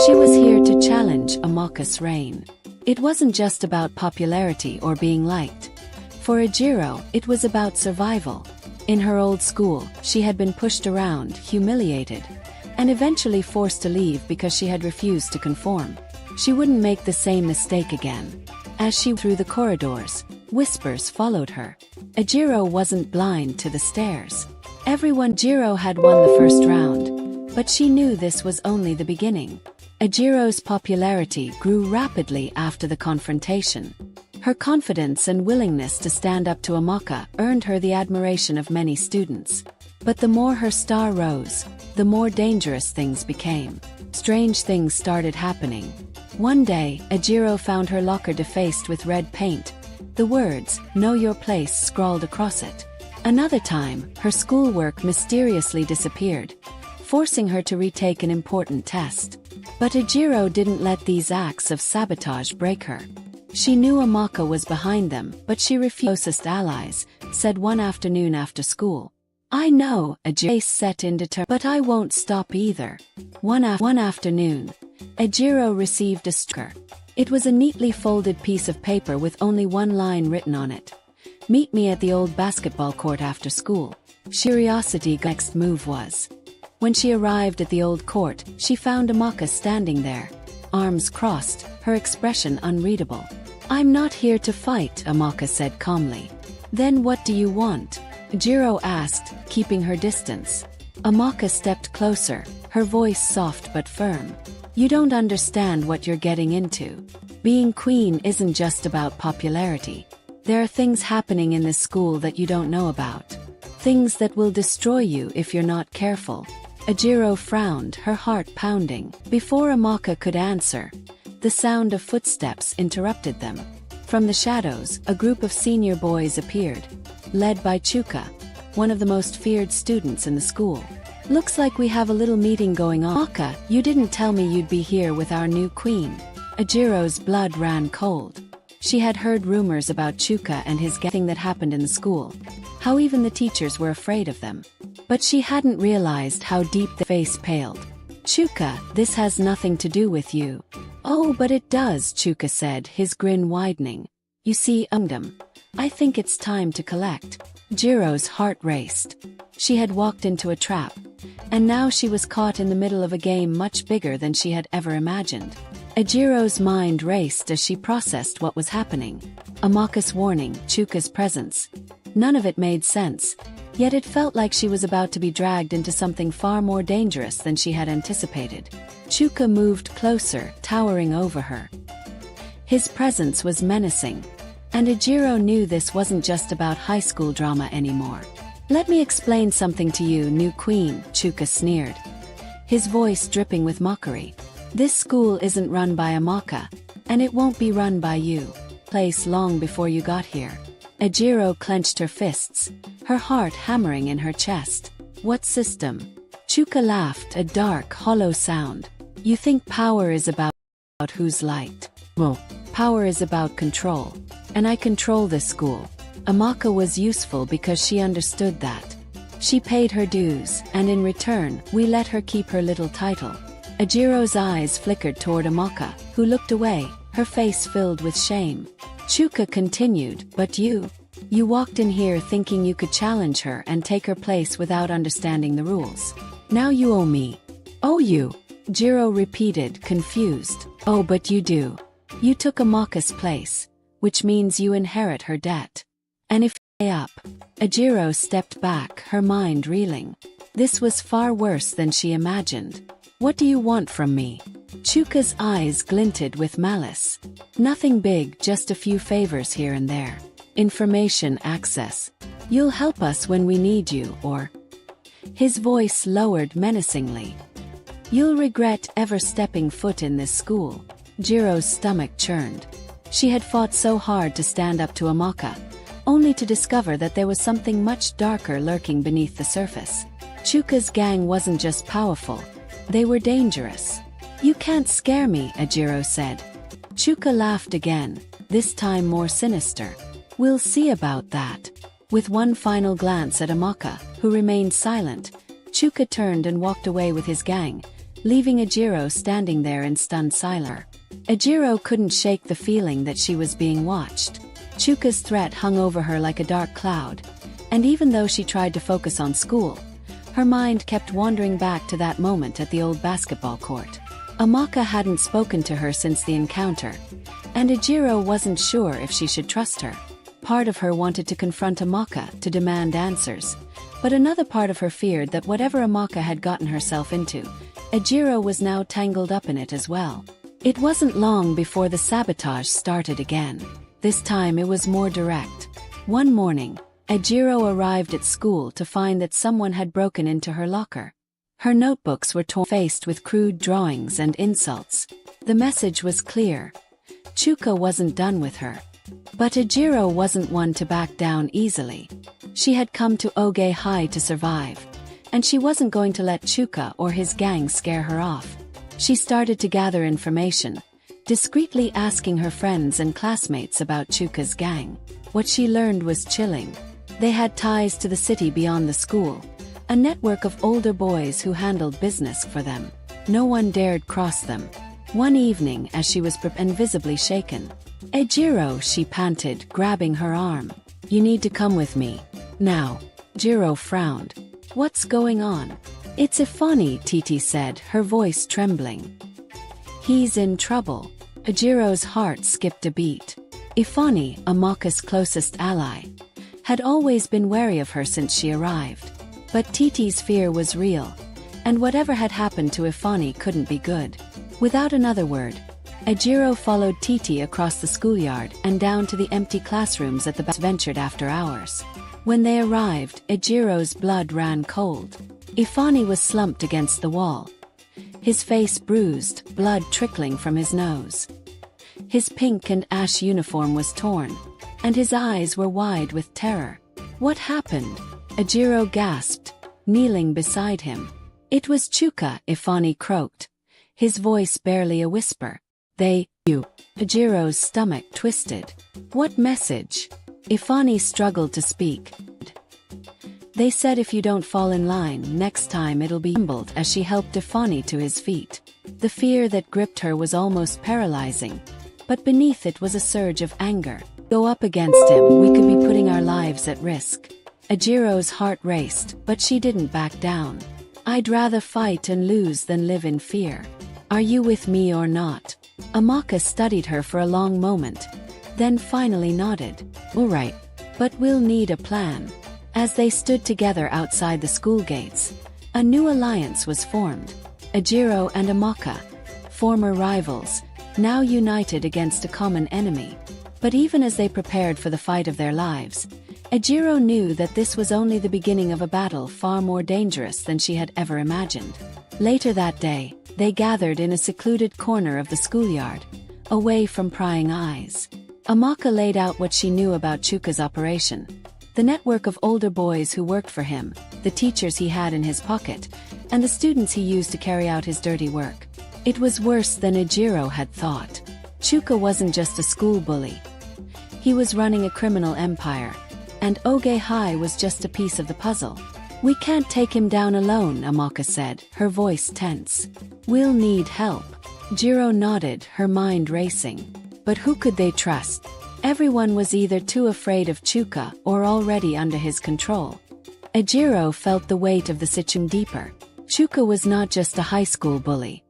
She was here to challenge Amaka's reign. It wasn't just about popularity or being liked. For Ejiro, it was about survival. In her old school, she had been pushed around, humiliated, and eventually forced to leave because she had refused to conform. She wouldn't make the same mistake again. As she through the corridors, whispers followed her. Ejiro wasn't blind to the stares. Ejiro had won the first round, but she knew this was only the beginning. Ejiro's popularity grew rapidly after the confrontation. Her confidence and willingness to stand up to Amaka earned her the admiration of many students. But the more her star rose, the more dangerous things became. Strange things started happening. One day, Ejiro found her locker defaced with red paint. The words, "Know your place," scrawled across it. Another time, her schoolwork mysteriously disappeared, forcing her to retake an important test. But Ejiro didn't let these acts of sabotage break her. She knew Amaka was behind them, but she refused. Closest allies, said one afternoon after school. "I know," Ejiro set in but I won't stop either. One afternoon, Ejiro received a sticker. It was a neatly folded piece of paper with only one line written on it. "Meet me at the old basketball court after school." Curiosity. Next move was. When she arrived at the old court, she found Amaka standing there, arms crossed, her expression unreadable. "I'm not here to fight," Amaka said calmly. "Then what do you want?" Ejiro asked, keeping her distance. Amaka stepped closer, her voice soft but firm. "You don't understand what you're getting into. Being queen isn't just about popularity. There are things happening in this school that you don't know about. Things that will destroy you if you're not careful." Ejiro frowned, her heart pounding. Before Amaka could answer, the sound of footsteps interrupted them. From the shadows, a group of senior boys appeared, led by Chuka, one of the most feared students in the school. "Looks like we have a little meeting going on." "Amaka, you didn't tell me you'd be here with our new queen." Ejiro's blood ran cold. She had heard rumors about Chuka and his thing that happened in the school, how even the teachers were afraid of them. But she hadn't realized how deep the face paled. "Chuka, this has nothing to do with you." "Oh, but it does," Chuka said, his grin widening. "You see, I think it's time to collect." Jiro's heart raced. She had walked into a trap, and now she was caught in the middle of a game much bigger than she had ever imagined. Ejiro's mind raced as she processed what was happening. Amaka's warning, Chuka's presence. None of it made sense, yet it felt like she was about to be dragged into something far more dangerous than she had anticipated. Chuka moved closer, towering over her. His presence was menacing, and Ejiro knew this wasn't just about high school drama anymore. "Let me explain something to you, new queen," Chuka sneered, his voice dripping with mockery. "This school isn't run by Amaka, and it won't be run by you. Place long before you got here." Ejiro clenched her fists, her heart hammering in her chest. "What system?" Chuka laughed, a dark, hollow sound. "You think power is about who's liked? Well, power is about control. And I control this school." Amaka was useful because she understood that. She paid her dues, and in return, we let her keep her little title. Ejiro's eyes flickered toward Amaka, who looked away, her face filled with shame. Chuka continued, "But you walked in here thinking you could challenge her and take her place without understanding the rules. Now you owe me." "Owe you?" Ejiro repeated, confused. "Oh, but you do. You took Amaka's place, which means you inherit her debt. And if you pay up." Ejiro stepped back, her mind reeling. This was far worse than she imagined. "What do you want from me?" Chuka's eyes glinted with malice. "Nothing big, just a few favors here and there. Information access. You'll help us when we need you, or..." His voice lowered menacingly. "You'll regret ever stepping foot in this school." Jiro's stomach churned. She had fought so hard to stand up to Amaka, only to discover that there was something much darker lurking beneath the surface. Chuka's gang wasn't just powerful, they were dangerous. "You can't scare me," Ejiro said. Chuka laughed again, this time more sinister. "We'll see about that." With one final glance at Amaka, who remained silent, Chuka turned and walked away with his gang, leaving Ejiro standing there in stunned silence. Ejiro couldn't shake the feeling that she was being watched. Chuka's threat hung over her like a dark cloud, and even though she tried to focus on school, her mind kept wandering back to that moment at the old basketball court. Amaka hadn't spoken to her since the encounter, and Ejiro wasn't sure if she should trust her. Part of her wanted to confront Amaka to demand answers, but another part of her feared that whatever Amaka had gotten herself into, Ejiro was now tangled up in it as well. It wasn't long before the sabotage started again. This time it was more direct. One morning, Ejiro arrived at school to find that someone had broken into her locker. Her notebooks were torn, faced with crude drawings and insults. The message was clear. Chuka wasn't done with her. But Ejiro wasn't one to back down easily. She had come to Oge High to survive, and she wasn't going to let Chuka or his gang scare her off. She started to gather information, discreetly asking her friends and classmates about Chuka's gang. What she learned was chilling. They had ties to the city beyond the school, a network of older boys who handled business for them. No one dared cross them. One evening, as she was visibly shaken, "Ejiro," she panted, grabbing her arm. "You need to come with me. Now." Ejiro frowned. "What's going on?" "It's Ifani," Titi said, her voice trembling. "He's in trouble." Ejiro's heart skipped a beat. Ifani, Amaka's closest ally, had always been wary of her since she arrived. But Titi's fear was real, and whatever had happened to Ifani couldn't be good. Without another word, Ejiro followed Titi across the schoolyard and down to the empty classrooms at the back. Ventured after hours. When they arrived, Ejiro's blood ran cold. Ifani was slumped against the wall, his face bruised, blood trickling from his nose. His pink and ash uniform was torn, and his eyes were wide with terror. "What happened?" Ejiro gasped, kneeling beside him. "It was Chuka," Ifani croaked, his voice barely a whisper. "You." Ejiro's stomach twisted. "What message?" Ifani struggled to speak. "They said if you don't fall in line next time it'll be," trembled as she helped Ifani to his feet. The fear that gripped her was almost paralyzing, but beneath it was a surge of anger. "Go up against him, we could be putting our lives at risk." Ejiro's heart raced, but she didn't back down. "I'd rather fight and lose than live in fear. Are you with me or not?" Amaka studied her for a long moment, then finally nodded. "All right, but we'll need a plan." As they stood together outside the school gates, a new alliance was formed. Ejiro and Amaka, former rivals, now united against a common enemy. But even as they prepared for the fight of their lives, Ejiro knew that this was only the beginning of a battle far more dangerous than she had ever imagined. Later that day, they gathered in a secluded corner of the schoolyard, away from prying eyes. Amaka laid out what she knew about Chuka's operation. The network of older boys who worked for him, the teachers he had in his pocket, and the students he used to carry out his dirty work. It was worse than Ejiro had thought. Chuka wasn't just a school bully. He was running a criminal empire, and Oge High was just a piece of the puzzle. "We can't take him down alone," Amaka said, her voice tense. "We'll need help." Ejiro nodded, her mind racing. But who could they trust? Everyone was either too afraid of Chuka or already under his control. Ejiro felt the weight of the situation deeper. Chuka was not just a high school bully.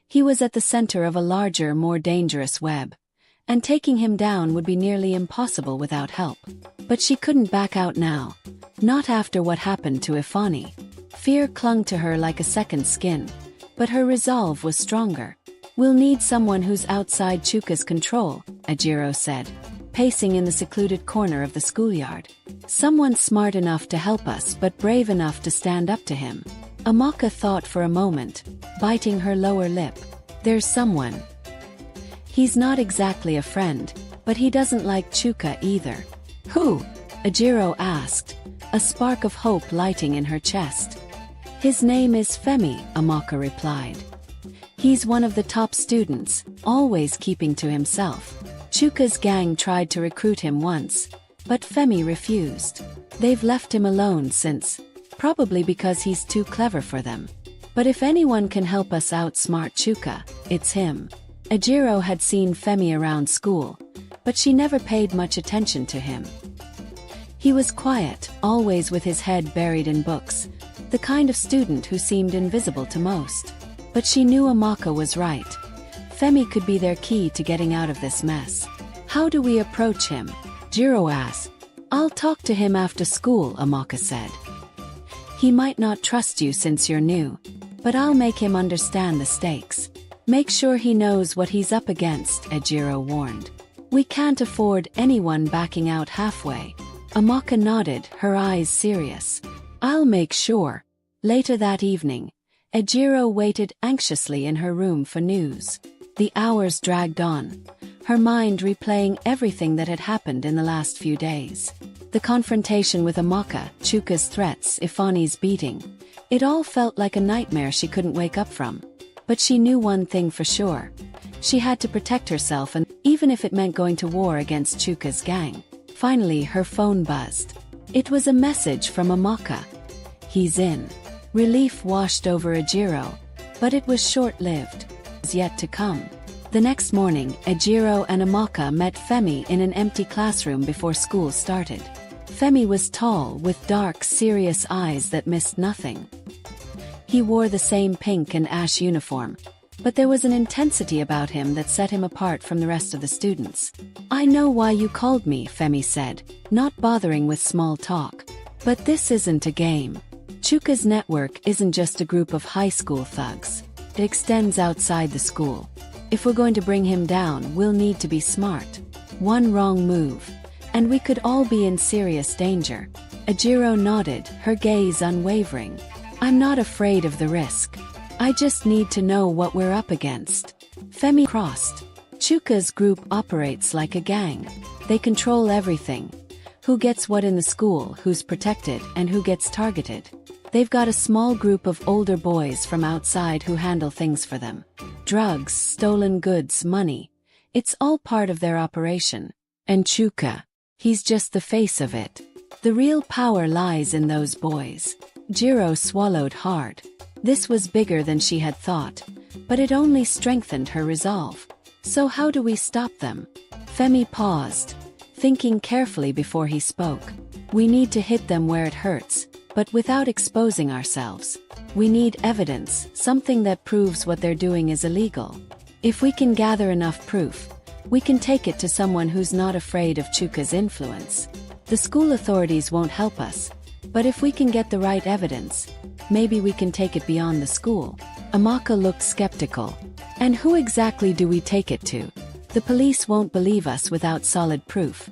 He was at the center of a larger, more dangerous web, and taking him down would be nearly impossible without help. But she couldn't back out now. Not after what happened to Ifani. Fear clung to her like a second skin, but her resolve was stronger. "We'll need someone who's outside Chuka's control," Ejiro said, pacing in the secluded corner of the schoolyard. "Someone smart enough to help us but brave enough to stand up to him." Amaka thought for a moment, biting her lower lip. "There's someone. He's not exactly a friend, but he doesn't like Chuka either." "Who?" Ejiro asked, a spark of hope lighting in her chest. "His name is Femi," Amaka replied. "He's one of the top students, always keeping to himself. Chuka's gang tried to recruit him once, but Femi refused. They've left him alone since, probably because he's too clever for them. But if anyone can help us outsmart Chuka, it's him. Ejiro had seen Femi around school, but she never paid much attention to him. He was quiet, always with his head buried in books, the kind of student who seemed invisible to most. But she knew Amaka was right. Femi could be their key to getting out of this mess. How do we approach him? Ejiro asked. I'll talk to him after school, Amaka said. He might not trust you since you're new, but I'll make him understand the stakes. Make sure he knows what he's up against, Ejiro warned. We can't afford anyone backing out halfway. Amaka nodded, her eyes serious. I'll make sure. Later that evening, Ejiro waited anxiously in her room for news. The hours dragged on, her mind replaying everything that had happened in the last few days. The confrontation with Amaka, Chuka's threats, Ifani's beating. It all felt like a nightmare she couldn't wake up from. But she knew one thing for sure. She had to protect herself, and even if it meant going to war against Chuka's gang. Finally, her phone buzzed. It was a message from Amaka. He's in. Relief washed over Ejiro, but it was short-lived. It was yet to come. The next morning, Ejiro and Amaka met Femi in an empty classroom before school started. Femi was tall, with dark, serious eyes that missed nothing. He wore the same pink and ash uniform, but there was an intensity about him that set him apart from the rest of the students. I know why you called me, Femi said, not bothering with small talk. But this isn't a game. Chuka's network isn't just a group of high school thugs. It extends outside the school. If we're going to bring him down, we'll need to be smart. One wrong move, and we could all be in serious danger. Ejiro nodded, her gaze unwavering. I'm not afraid of the risk. I just need to know what we're up against. Femi crossed. Chuka's group operates like a gang. They control everything. Who gets what in the school, who's protected, and who gets targeted. They've got a small group of older boys from outside who handle things for them. Drugs, stolen goods, money. It's all part of their operation. And Chuka, he's just the face of it. The real power lies in those boys. Ejiro swallowed hard. This was bigger than she had thought, but it only strengthened her resolve. So how do we stop them? Femi paused, thinking carefully before he spoke. We need to hit them where it hurts, but without exposing ourselves. We need evidence, something that proves what they're doing is illegal. If we can gather enough proof, we can take it to someone who's not afraid of Chuka's influence. The school authorities won't help us, but if we can get the right evidence, maybe we can take it beyond the school. Amaka looked skeptical. And who exactly do we take it to? The police won't believe us without solid proof.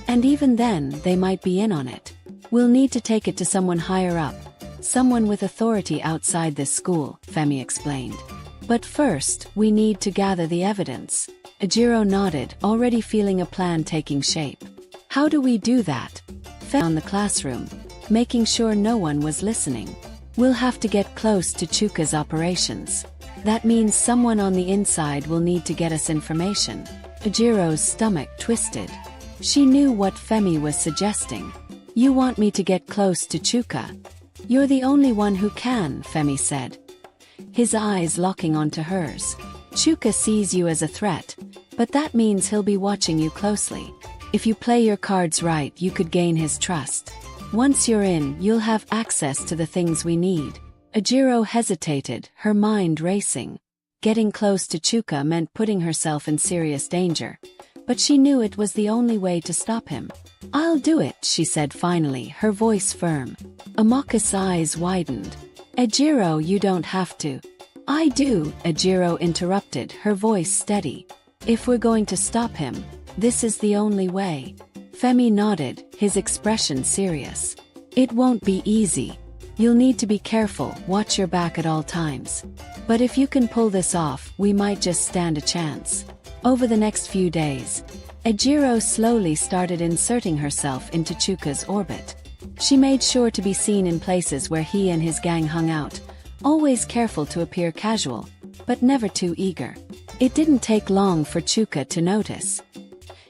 And even then, they might be in on it. We'll need to take it to someone higher up. Someone with authority outside this school, Femi explained. But first, we need to gather the evidence. Ejiro nodded, already feeling a plan taking shape. How do we do that? Femi on the classroom, making sure no one was listening. We'll have to get close to Chuka's operations. That means someone on the inside will need to get us information. Ejiro's stomach twisted. She knew what Femi was suggesting. You want me to get close to Chuka? You're the only one who can, Femi said, his eyes locking onto hers. Chuka sees you as a threat, but that means he'll be watching you closely. If you play your cards right, you could gain his trust. Once you're in, you'll have access to the things we need. Ejiro hesitated, her mind racing. Getting close to Chuka meant putting herself in serious danger, but she knew it was the only way to stop him. I'll do it, she said finally, her voice firm. Amaka's eyes widened. Ejiro, you don't have to. I do, Ejiro interrupted, her voice steady. If we're going to stop him, this is the only way. Femi nodded, his expression serious. It won't be easy. You'll need to be careful, watch your back at all times. But if you can pull this off, we might just stand a chance. Over the next few days, Ejiro slowly started inserting herself into Chuka's orbit. She made sure to be seen in places where he and his gang hung out, always careful to appear casual, but never too eager. It didn't take long for Chuka to notice.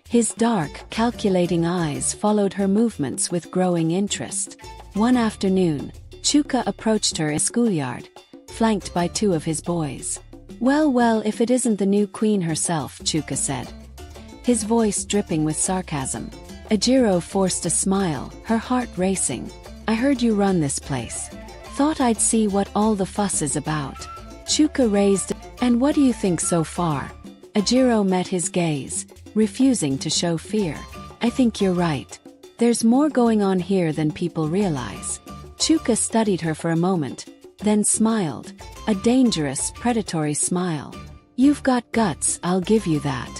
His dark, calculating eyes followed her movements with growing interest. One afternoon, Chuka approached her in the schoolyard. flanked by two of his boys. Well, if it isn't the new queen herself," Chuka said, his voice dripping with sarcasm. Ejiro forced a smile, her heart racing. "I heard you run this place. Thought I'd see what all the fuss is about." Chuka raised, "And what do you think so far?" Ejiro met his gaze, refusing to show fear. "I think you're right. There's more going on here than people realize." Chuka studied her for a moment, then smiled, a dangerous, predatory smile. "You've got guts, I'll give you that.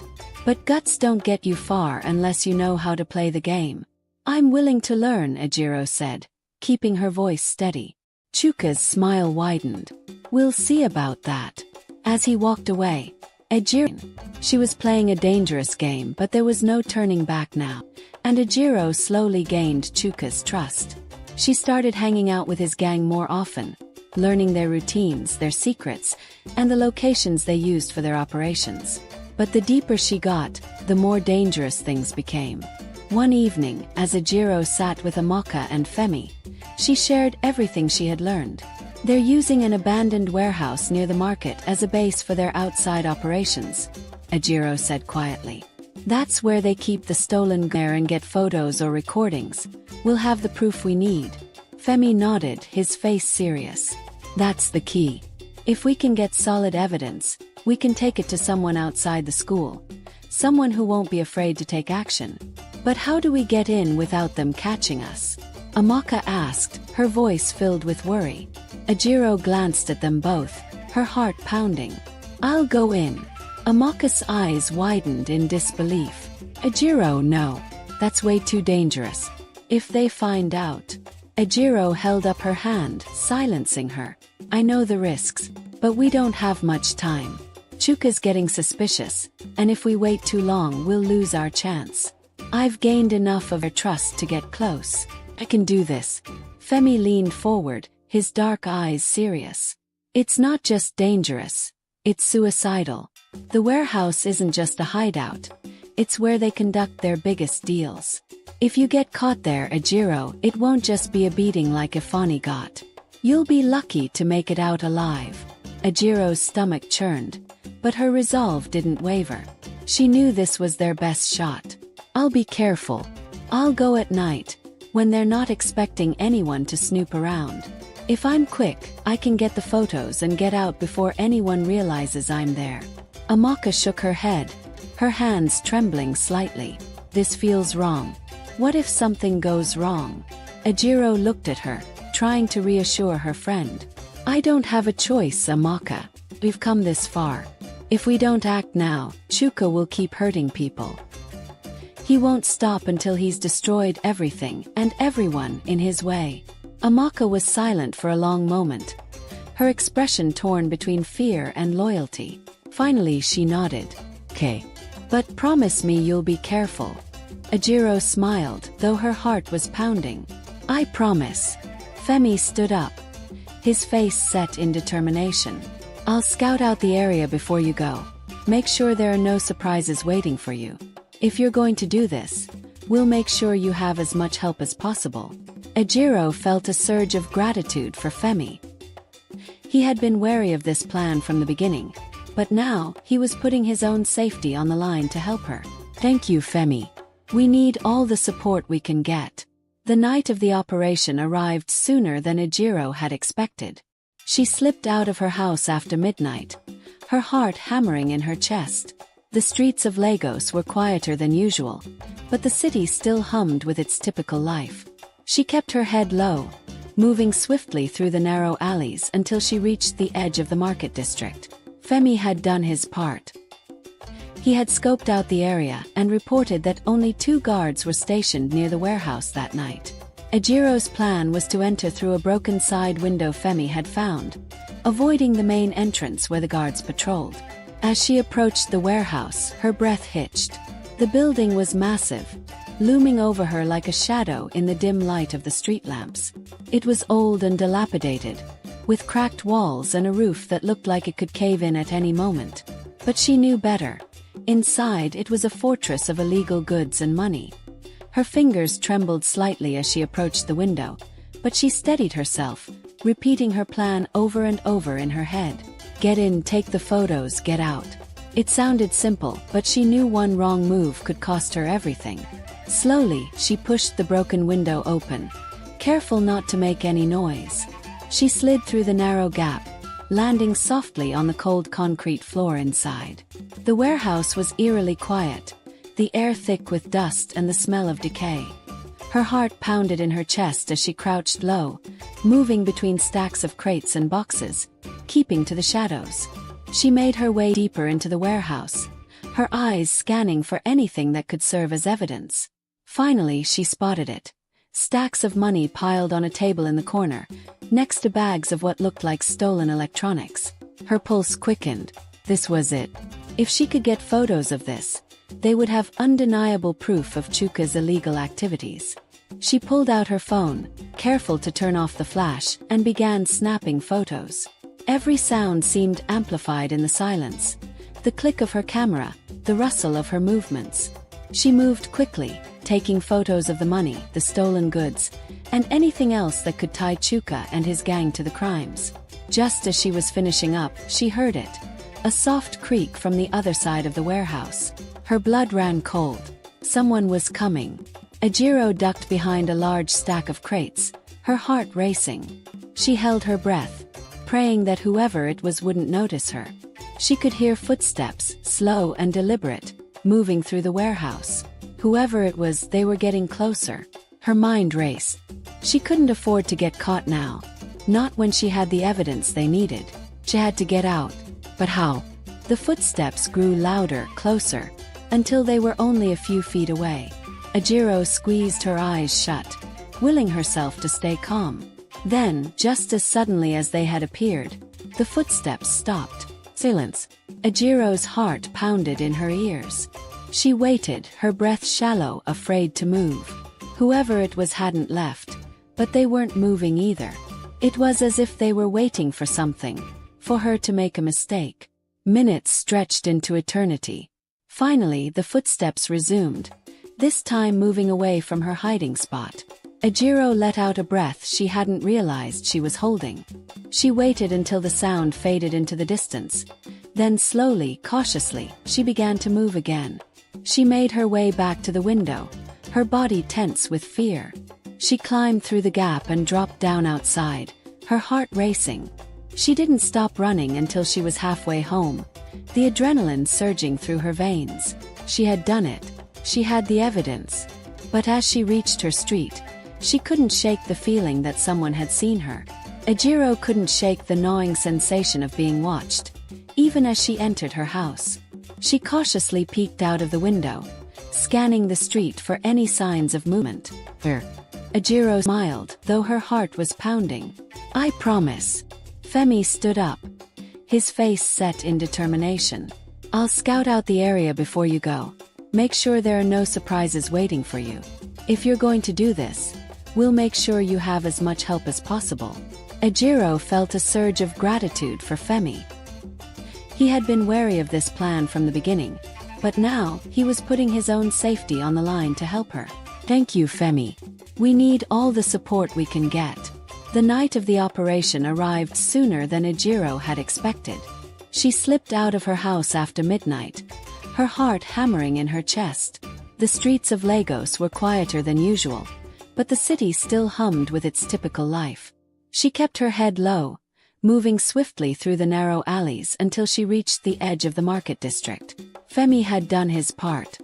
But guts don't get you far unless you know how to play the game." "I'm willing to learn," Ejiro said, keeping her voice steady. Chuka's smile widened. "We'll see about that." As he walked away, Ejiro, she was playing a dangerous game, but there was no turning back now, and Ejiro slowly gained Chuka's trust. She started hanging out with his gang more often, learning their routines, their secrets, and the locations they used for their operations. But the deeper she got, the more dangerous things became. One evening, as Ejiro sat with Amaka and Femi, she shared everything she had learned. "They're using an abandoned warehouse near the market as a base for their outside operations," Ejiro said quietly. "That's where they keep the stolen gear and get photos or recordings. We'll have the proof we need." Femi nodded, his face serious. "That's the key. If we can get solid evidence, we can take it to someone outside the school. Someone who won't be afraid to take action. But how do we get in without them catching us?" Amaka asked, her voice filled with worry. Ejiro glanced at them both, her heart pounding. "I'll go in." Amaka's eyes widened in disbelief. "Ejiro, no. That's way too dangerous. If they find out..." Ejiro held up her hand, silencing her. "I know the risks, but we don't have much time. Chuka's getting suspicious, and if we wait too long we'll lose our chance. I've gained enough of her trust to get close. I can do this." Femi leaned forward, his dark eyes serious. "It's not just dangerous, it's suicidal. The warehouse isn't just a hideout. It's where they conduct their biggest deals. If you get caught there, Ejiro, it won't just be a beating like Ifani got. You'll be lucky to make it out alive." Ejiro's stomach churned, but her resolve didn't waver. She knew this was their best shot. "I'll be careful. I'll go at night, when they're not expecting anyone to snoop around. If I'm quick, I can get the photos and get out before anyone realizes I'm there." Amaka shook her head, her hands trembling slightly. "This feels wrong. What if something goes wrong?" Ejiro looked at her, trying to reassure her friend. "I don't have a choice, Amaka. We've come this far. If we don't act now, Chuka will keep hurting people. He won't stop until he's destroyed everything and everyone in his way." Amaka was silent for a long moment, her expression torn between fear and loyalty. Finally she nodded. "Okay. But promise me you'll be careful." Ejiro smiled, though her heart was pounding. "I promise." Femi stood up, his face set in determination. "I'll scout out the area before you go. Make sure there are no surprises waiting for you. If you're going to do this, we'll make sure you have as much help as possible." Ejiro felt a surge of gratitude for Femi. He had been wary of this plan from the beginning, but now he was putting his own safety on the line to help her. "Thank you, Femi. We need all the support we can get." The night of the operation arrived sooner than Ejiro had expected. She slipped out of her house after midnight, her heart hammering in her chest. The streets of Lagos were quieter than usual, but the city still hummed with its typical life. She kept her head low, moving swiftly through the narrow alleys until she reached the edge of the market district. Femi had done his part. He had scoped out the area and reported that only 2 guards were stationed near the warehouse that night. Ejiro's plan was to enter through a broken side window Femi had found, avoiding the main entrance where the guards patrolled. As she approached the warehouse, her breath hitched. The building was massive, looming over her like a shadow in the dim light of the street lamps. It was old and dilapidated, with cracked walls and a roof that looked like it could cave in at any moment. But she knew better. Inside, it was a fortress of illegal goods and money. Her fingers trembled slightly as she approached the window, but she steadied herself, repeating her plan over and over in her head. Get in, take the photos, get out. It sounded simple, but she knew one wrong move could cost her everything. Slowly, she pushed the broken window open, careful not to make any noise. She slid through the narrow gap, landing softly on the cold concrete floor inside. The warehouse was eerily quiet, the air thick with dust and the smell of decay. Her heart pounded in her chest as she crouched low, moving between stacks of crates and boxes, keeping to the shadows. She made her way deeper into the warehouse, her eyes scanning for anything that could serve as evidence. Finally, she spotted it. Stacks of money piled on a table in the corner, next to bags of what looked like stolen electronics. Her pulse quickened. This was it. If she could get photos of this, they would have undeniable proof of Chuka's illegal activities. She pulled out her phone, careful to turn off the flash, and began snapping photos. Every sound seemed amplified in the silence. The click of her camera, the rustle of her movements. She moved quickly, taking photos of the money, the stolen goods, and anything else that could tie Chuka and his gang to the crimes. Just as she was finishing up, she heard it. A soft creak from the other side of the warehouse. Her blood ran cold. Someone was coming. Ejiro ducked behind a large stack of crates, her heart racing. She held her breath, praying that whoever it was wouldn't notice her. She could hear footsteps, slow and deliberate, moving through the warehouse. Whoever it was, they were getting closer. Her mind raced. She couldn't afford to get caught now. Not when she had the evidence they needed. She had to get out. But how? The footsteps grew louder, closer, until they were only a few feet away. Ejiro squeezed her eyes shut, willing herself to stay calm. Then, just as suddenly as they had appeared, the footsteps stopped. Silence. Ejiro's heart pounded in her ears. She waited, her breath shallow, afraid to move. Whoever it was hadn't left, but they weren't moving either. It was as if they were waiting for something, for her to make a mistake. Minutes stretched into eternity. Finally, the footsteps resumed, this time moving away from her hiding spot. Ejiro let out a breath she hadn't realized she was holding. She waited until the sound faded into the distance. Then slowly, cautiously, she began to move again. She made her way back to the window, her body tense with fear. She climbed through the gap and dropped down outside, her heart racing. She didn't stop running until she was halfway home, the adrenaline surging through her veins. She had done it. She had the evidence. But as she reached her street, she couldn't shake the feeling that someone had seen her. Ejiro couldn't shake the gnawing sensation of being watched, even as she entered her house. She cautiously peeked out of the window, scanning the street for any signs of movement. Ejiro smiled, though her heart was pounding. I promise. Femi stood up, his face set in determination. I'll scout out the area before you go. Make sure there are no surprises waiting for you. If you're going to do this, we'll make sure you have as much help as possible. Ejiro felt a surge of gratitude for Femi. He had been wary of this plan from the beginning, but now he was putting his own safety on the line to help her. Thank you, Femi. We need all the support we can get. The night of the operation arrived sooner than Ejiro had expected. She slipped out of her house after midnight, her heart hammering in her chest. The streets of Lagos were quieter than usual, but the city still hummed with its typical life. She kept her head low, moving swiftly through the narrow alleys until she reached the edge of the market district. Femi had done his part.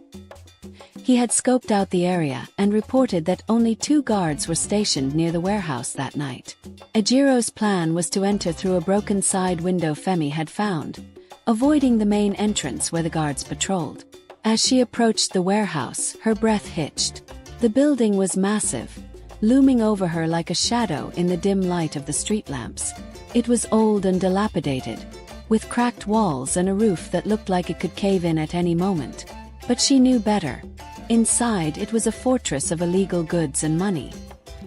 He had scoped out the area and reported that only 2 guards were stationed near the warehouse that night. Ejiro's plan was to enter through a broken side window Femi had found, avoiding the main entrance where the guards patrolled. As she approached the warehouse, her breath hitched. The building was massive, looming over her like a shadow in the dim light of the street lamps. It was old and dilapidated, with cracked walls and a roof that looked like it could cave in at any moment. But she knew better. Inside, it was a fortress of illegal goods and money.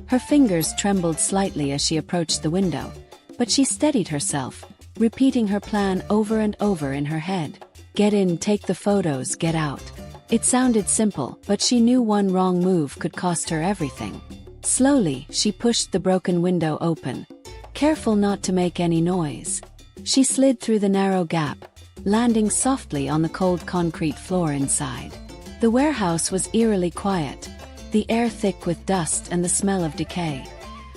Her fingers trembled slightly as she approached the window, but she steadied herself, repeating her plan over and over in her head. Get in, take the photos, get out. It sounded simple, but she knew one wrong move could cost her everything. Slowly, she pushed the broken window open, careful not to make any noise. She slid through the narrow gap, landing softly on the cold concrete floor inside. The warehouse was eerily quiet, the air thick with dust and the smell of decay.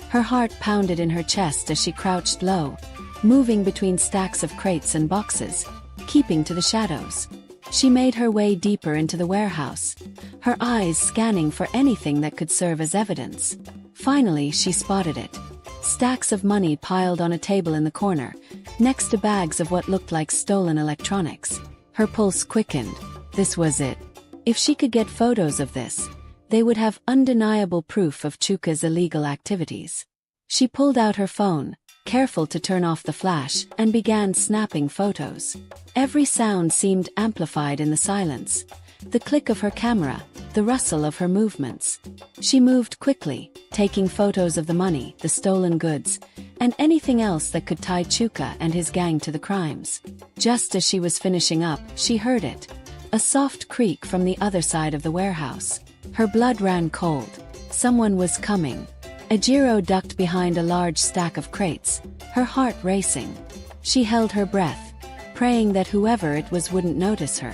Her heart pounded in her chest as she crouched low, moving between stacks of crates and boxes, keeping to the shadows. She made her way deeper into the warehouse, her eyes scanning for anything that could serve as evidence. Finally, she spotted it. Stacks of money piled on a table in the corner, next to bags of what looked like stolen electronics. Her pulse quickened. This was it. If she could get photos of this, they would have undeniable proof of Chuka's illegal activities. She pulled out her phone, careful to turn off the flash, and began snapping photos. Every sound seemed amplified in the silence. The click of her camera, the rustle of her movements. She moved quickly, taking photos of the money, the stolen goods, and anything else that could tie Chuka and his gang to the crimes. Just as she was finishing up, she heard it. A soft creak from the other side of the warehouse. Her blood ran cold. Someone was coming. Ejiro ducked behind a large stack of crates, her heart racing. She held her breath, praying that whoever it was wouldn't notice her.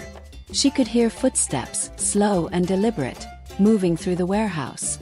She could hear footsteps, slow and deliberate, moving through the warehouse.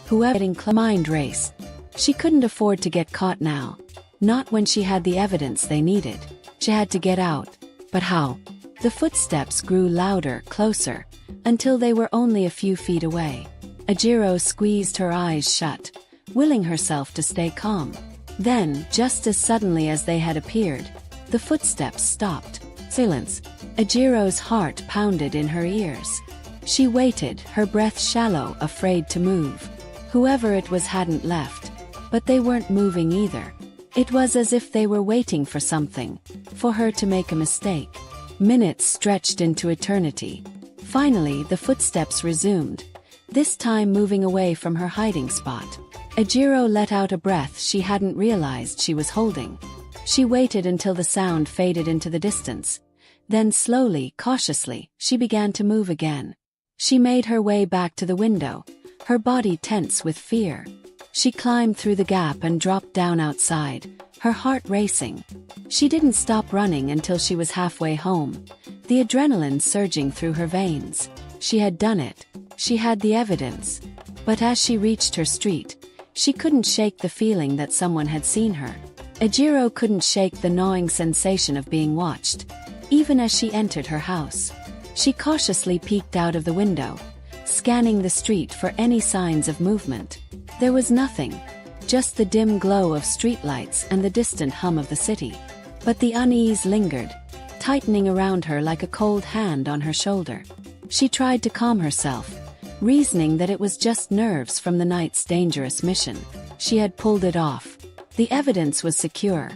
Whoever mind race. She couldn't afford to get caught now. Not when she had the evidence they needed. She had to get out. But how? The footsteps grew louder, closer, until they were only a few feet away. Ejiro squeezed her eyes shut, willing herself to stay calm. Then, just as suddenly as they had appeared, the footsteps stopped. Silence. Ejiro's heart pounded in her ears. She waited, her breath shallow, afraid to move. Whoever it was hadn't left. But they weren't moving either. It was as if they were waiting for something, for her to make a mistake. Minutes stretched into eternity. Finally, the footsteps resumed, this time moving away from her hiding spot. Ejiro let out a breath she hadn't realized she was holding. She waited until the sound faded into the distance. Then slowly, cautiously, she began to move again. She made her way back to the window, her body tense with fear. She climbed through the gap and dropped down outside, her heart racing. She didn't stop running until she was halfway home, the adrenaline surging through her veins. She had done it. She had the evidence. But as she reached her street, she couldn't shake the feeling that someone had seen her. Ejiro couldn't shake the gnawing sensation of being watched, even as she entered her house. She cautiously peeked out of the window, scanning the street for any signs of movement. There was nothing, just the dim glow of streetlights and the distant hum of the city. But the unease lingered, tightening around her like a cold hand on her shoulder. She tried to calm herself, reasoning that it was just nerves from the night's dangerous mission. She had pulled it off. The evidence was secure.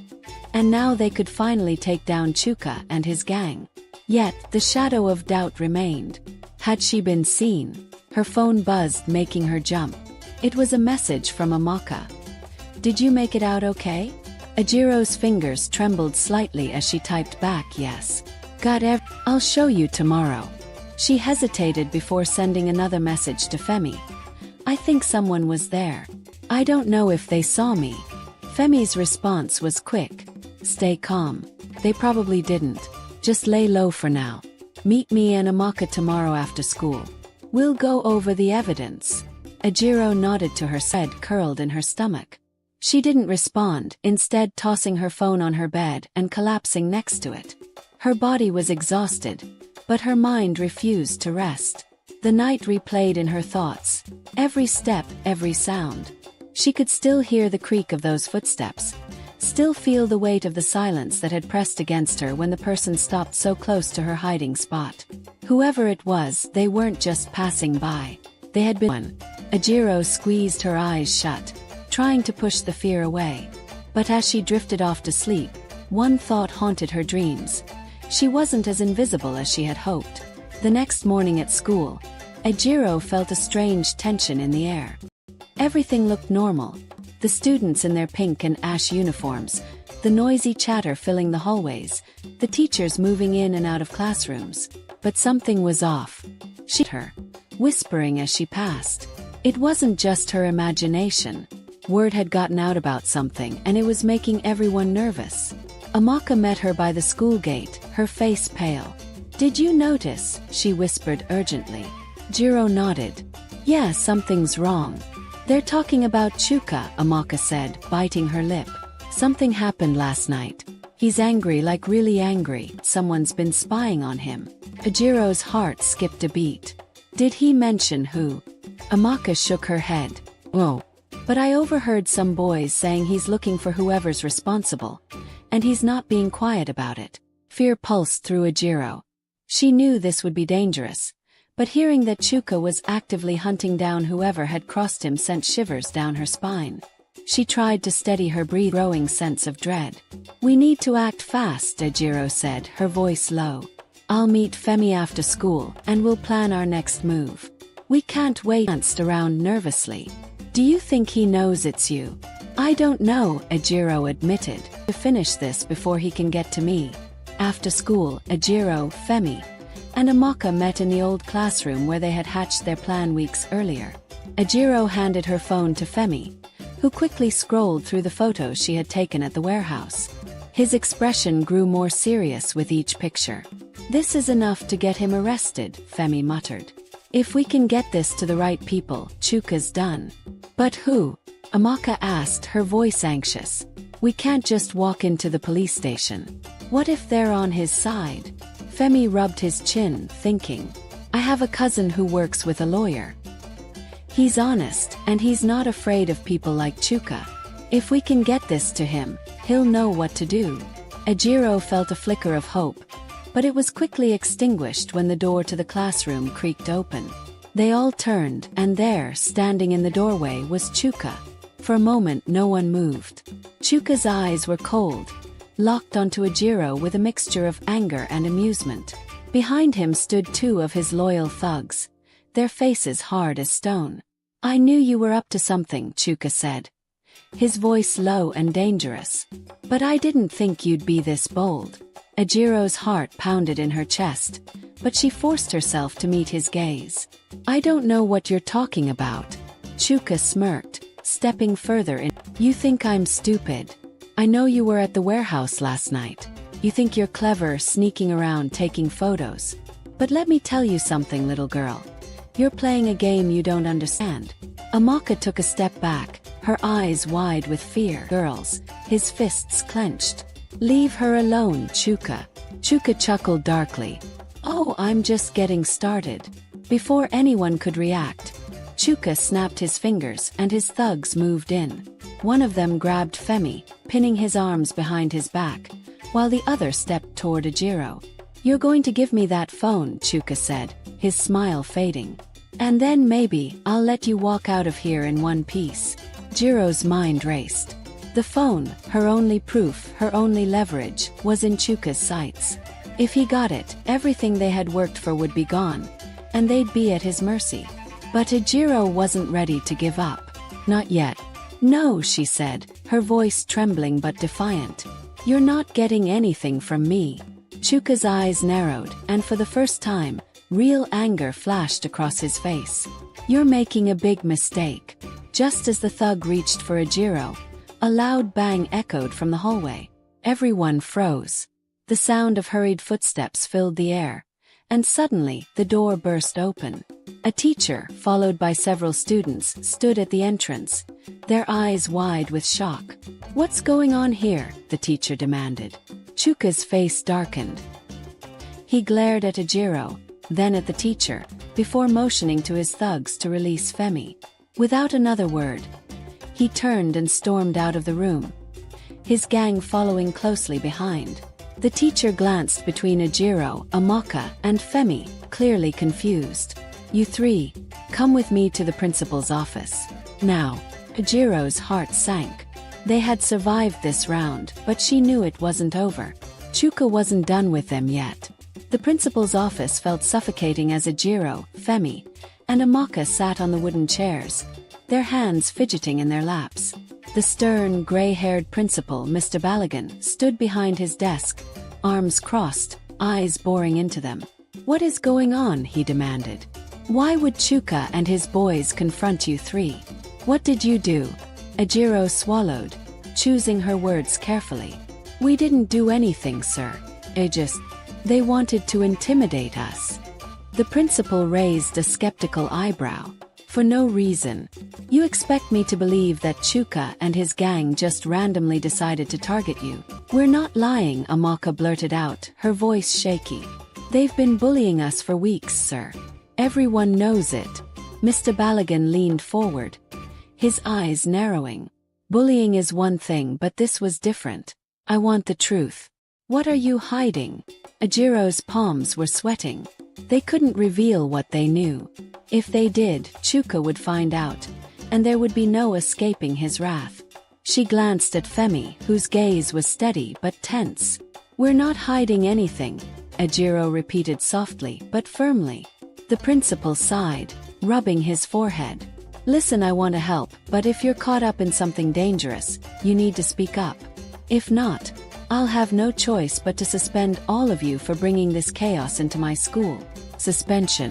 And now they could finally take down Chuka and his gang. Yet, the shadow of doubt remained. Had she been seen? Her phone buzzed, making her jump. It was a message from Amaka. "Did you make it out okay?" Ejiro's fingers trembled slightly as she typed back, "Yes. I'll show you tomorrow." She hesitated before sending another message to Femi. "I think someone was there. I don't know if they saw me." Femi's response was quick. "Stay calm. They probably didn't. Just lay low for now. Meet me and Amaka tomorrow after school. We'll go over the evidence." Ejiro nodded to her, head curled in her stomach. She didn't respond, instead tossing her phone on her bed and collapsing next to it. Her body was exhausted, but her mind refused to rest. The night replayed in her thoughts, every step, every sound. She could still hear the creak of those footsteps, still feel the weight of the silence that had pressed against her when the person stopped so close to her hiding spot. Whoever it was, they weren't just passing by. They had been. Ejiro squeezed her eyes shut, trying to push the fear away. But as she drifted off to sleep, one thought haunted her dreams. She wasn't as invisible as she had hoped. The next morning at school, Ejiro felt a strange tension in the air. Everything looked normal. The students in their pink and ash uniforms, the noisy chatter filling the hallways, the teachers moving in and out of classrooms. But something was off. She heard her, whispering as she passed. It wasn't just her imagination. Word had gotten out about something and it was making everyone nervous. Amaka met her by the school gate, her face pale. "Did you notice?" she whispered urgently. Ejiro nodded. "Yeah, something's wrong." "They're talking about Chuka," Amaka said, biting her lip. "Something happened last night. He's angry, like really angry. Someone's been spying on him." Ejiro's heart skipped a beat. "Did he mention who?" Amaka shook her head. "Oh. But I overheard some boys saying he's looking for whoever's responsible. And he's not being quiet about it." Fear pulsed through Ejiro. She knew this would be dangerous. But hearing that Chuka was actively hunting down whoever had crossed him sent shivers down her spine. She tried to steady her growing sense of dread. "We need to act fast," Ejiro said, her voice low. "I'll meet Femi after school, and we'll plan our next move." "We can't wait," danced around nervously. "Do you think he knows it's you?" "I don't know," Ejiro admitted. "To finish this before he can get to me." After school, Ejiro, Femi, and Amaka met in the old classroom where they had hatched their plan weeks earlier. Ejiro handed her phone to Femi, who quickly scrolled through the photos she had taken at the warehouse. His expression grew more serious with each picture. "This is enough to get him arrested," Femi muttered. "If we can get this to the right people, Chuka's done." "But who?" Amaka asked, her voice anxious. "We can't just walk into the police station. What if they're on his side?" Femi rubbed his chin, thinking. "I have a cousin who works with a lawyer. He's honest, and he's not afraid of people like Chuka. If we can get this to him, he'll know what to do." Ejiro felt a flicker of hope, but it was quickly extinguished when the door to the classroom creaked open. They all turned, and there, standing in the doorway, was Chuka. For a moment no one moved. Chuka's eyes were cold, locked onto Ejiro with a mixture of anger and amusement. Behind him stood two of his loyal thugs, their faces hard as stone. "I knew you were up to something," Chuka said, his voice low and dangerous. "But I didn't think you'd be this bold." Ejiro's heart pounded in her chest, but she forced herself to meet his gaze. "I don't know what you're talking about." Chuka smirked, stepping further in. "You think I'm stupid? I know you were at the warehouse last night. You think you're clever, sneaking around taking photos. But let me tell you something, little girl. You're playing a game you don't understand." Amaka took a step back, her eyes wide with fear. "Girls," his fists clenched. "Leave her alone, Chuka." Chuka chuckled darkly. "Oh, I'm just getting started." Before anyone could react, Chuka snapped his fingers and his thugs moved in. One of them grabbed Femi, pinning his arms behind his back, while the other stepped toward Ejiro. "You're going to give me that phone," Chuka said, his smile fading. "And then maybe I'll let you walk out of here in one piece." Jiro's mind raced. The phone, her only proof, her only leverage, was in Chuka's sights. If he got it, everything they had worked for would be gone, and they'd be at his mercy. But Ejiro wasn't ready to give up. "Not yet." "No," she said, her voice trembling but defiant. "You're not getting anything from me." Chuka's eyes narrowed, and for the first time, real anger flashed across his face. "You're making a big mistake." Just as the thug reached for Ejiro, a loud bang echoed from the hallway. Everyone froze. The sound of hurried footsteps filled the air, and suddenly, the door burst open. A teacher, followed by several students, stood at the entrance, their eyes wide with shock. "What's going on here?" the teacher demanded. Chuka's face darkened. He glared at Ejiro, then at the teacher, before motioning to his thugs to release Femi. Without another word, he turned and stormed out of the room, his gang following closely behind. The teacher glanced between Ejiro, Amaka, and Femi, clearly confused. "You three, come with me to the principal's office. Now." Ejiro's heart sank. They had survived this round, but she knew it wasn't over. Chuka wasn't done with them yet. The principal's office felt suffocating as Ejiro, Femi, and Amaka sat on the wooden chairs, their hands fidgeting in their laps. The stern, gray-haired principal, Mr. Balagan, stood behind his desk, arms crossed, eyes boring into them. "What is going on?" he demanded. "Why would Chuka and his boys confront you three? What did you do?" Ejiro swallowed, choosing her words carefully. We didn't do anything, sir. They wanted to intimidate us. The principal raised a skeptical eyebrow. For no reason. You expect me to believe that Chuka and his gang just randomly decided to target you? We're not lying, Amaka blurted out, her voice shaky. They've been bullying us for weeks, sir. Everyone knows it. Mr. Balogun leaned forward, his eyes narrowing. Bullying is one thing, but this was different. I want the truth. What are you hiding? Ejiro's palms were sweating. They couldn't reveal what they knew. If they did, Chuka would find out, and there would be no escaping his wrath. She glanced at Femi, whose gaze was steady but tense. We're not hiding anything, Ejiro repeated softly but firmly. The principal sighed, rubbing his forehead. Listen, I want to help, but if you're caught up in something dangerous, you need to speak up. If not, I'll have no choice but to suspend all of you for bringing this chaos into my school. Suspension.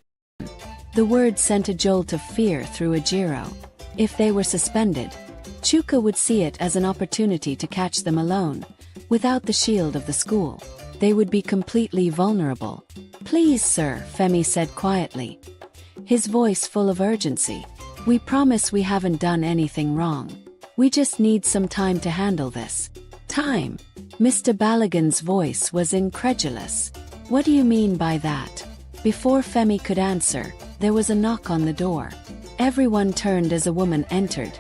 The word sent a jolt of fear through Ejiro. If they were suspended, Chuka would see it as an opportunity to catch them alone, without the shield of the school. They would be completely vulnerable. Please, sir, Femi said quietly, his voice full of urgency. We promise we haven't done anything wrong. We just need some time to handle this. Time? Mr. Balogun's voice was incredulous. What do you mean by that? Before Femi could answer, there was a knock on the door. Everyone turned as a woman entered,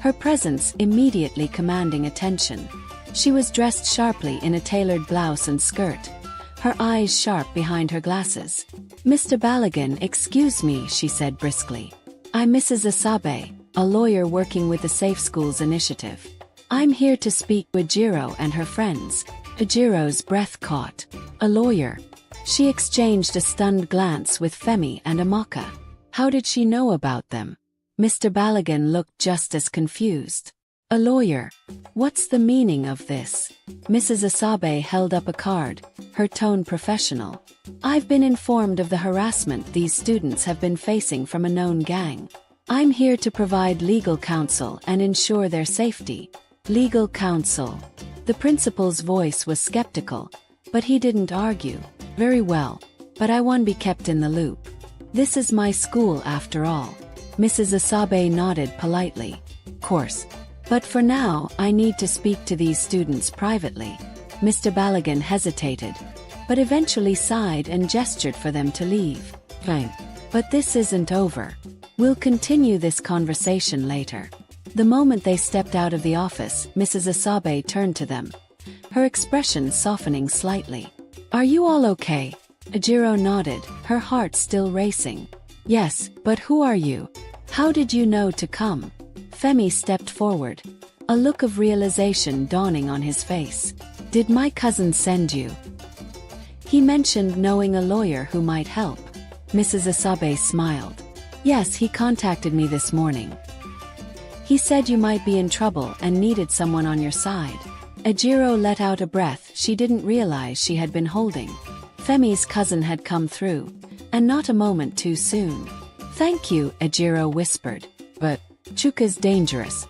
her presence immediately commanding attention. She was dressed sharply in a tailored blouse and skirt, her eyes sharp behind her glasses. Mr. Balogun, excuse me, she said briskly. I'm Mrs. Asabe, a lawyer working with the Safe Schools Initiative. I'm here to speak with Ejiro and her friends. Ejiro's breath caught. A lawyer. She exchanged a stunned glance with Femi and Amaka. How did she know about them? Mr. Balogun looked just as confused. A lawyer. What's the meaning of this? Mrs. Asabe held up a card, her tone professional. I've been informed of the harassment these students have been facing from a known gang. I'm here to provide legal counsel and ensure their safety. Legal counsel. The principal's voice was skeptical, but he didn't argue. Very well, but I want to be kept in the loop. This is my school after all. Mrs. Asabe nodded politely. Course. But for now, I need to speak to these students privately. Mr. Balogun hesitated, but eventually sighed and gestured for them to leave. Fine. But this isn't over. We'll continue this conversation later. The moment they stepped out of the office, Mrs. Asabe turned to them, her expression softening slightly. Are you all okay? Ejiro nodded, her heart still racing. Yes, but who are you? How did you know to come? Femi stepped forward, a look of realization dawning on his face. Did my cousin send you? He mentioned knowing a lawyer who might help. Mrs. Asabe smiled. Yes, he contacted me this morning. He said you might be in trouble and needed someone on your side. Ejiro let out a breath she didn't realize she had been holding. Femi's cousin had come through, and not a moment too soon. Thank you, Ejiro whispered. But Chuka's dangerous.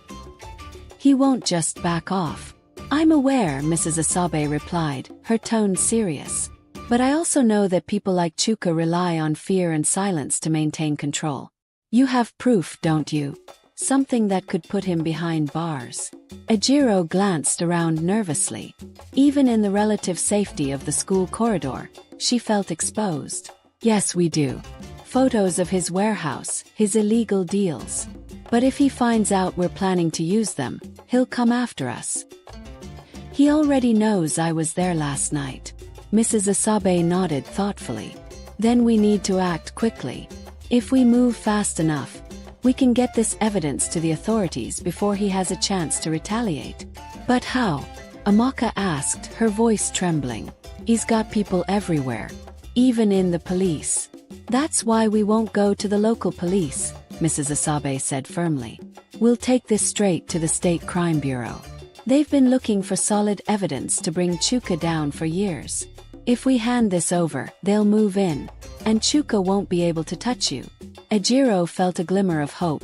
He won't just back off. I'm aware, Mrs. Asabe replied, her tone serious. But I also know that people like Chuka rely on fear and silence to maintain control. You have proof, don't you? Something that could put him behind bars. Ejiro glanced around nervously. Even in the relative safety of the school corridor, she felt exposed. Yes, we do. Photos of his warehouse, his illegal deals. But if he finds out we're planning to use them, he'll come after us. He already knows I was there last night. Mrs. Asabe nodded thoughtfully. Then we need to act quickly. If we move fast enough, we can get this evidence to the authorities before he has a chance to retaliate. But how? Amaka asked, her voice trembling. He's got people everywhere, even in the police. That's why we won't go to the local police, Mrs. Asabe said firmly. We'll take this straight to the State Crime Bureau. They've been looking for solid evidence to bring Chuka down for years. If we hand this over, they'll move in, and Chuka won't be able to touch you. Ejiro felt a glimmer of hope.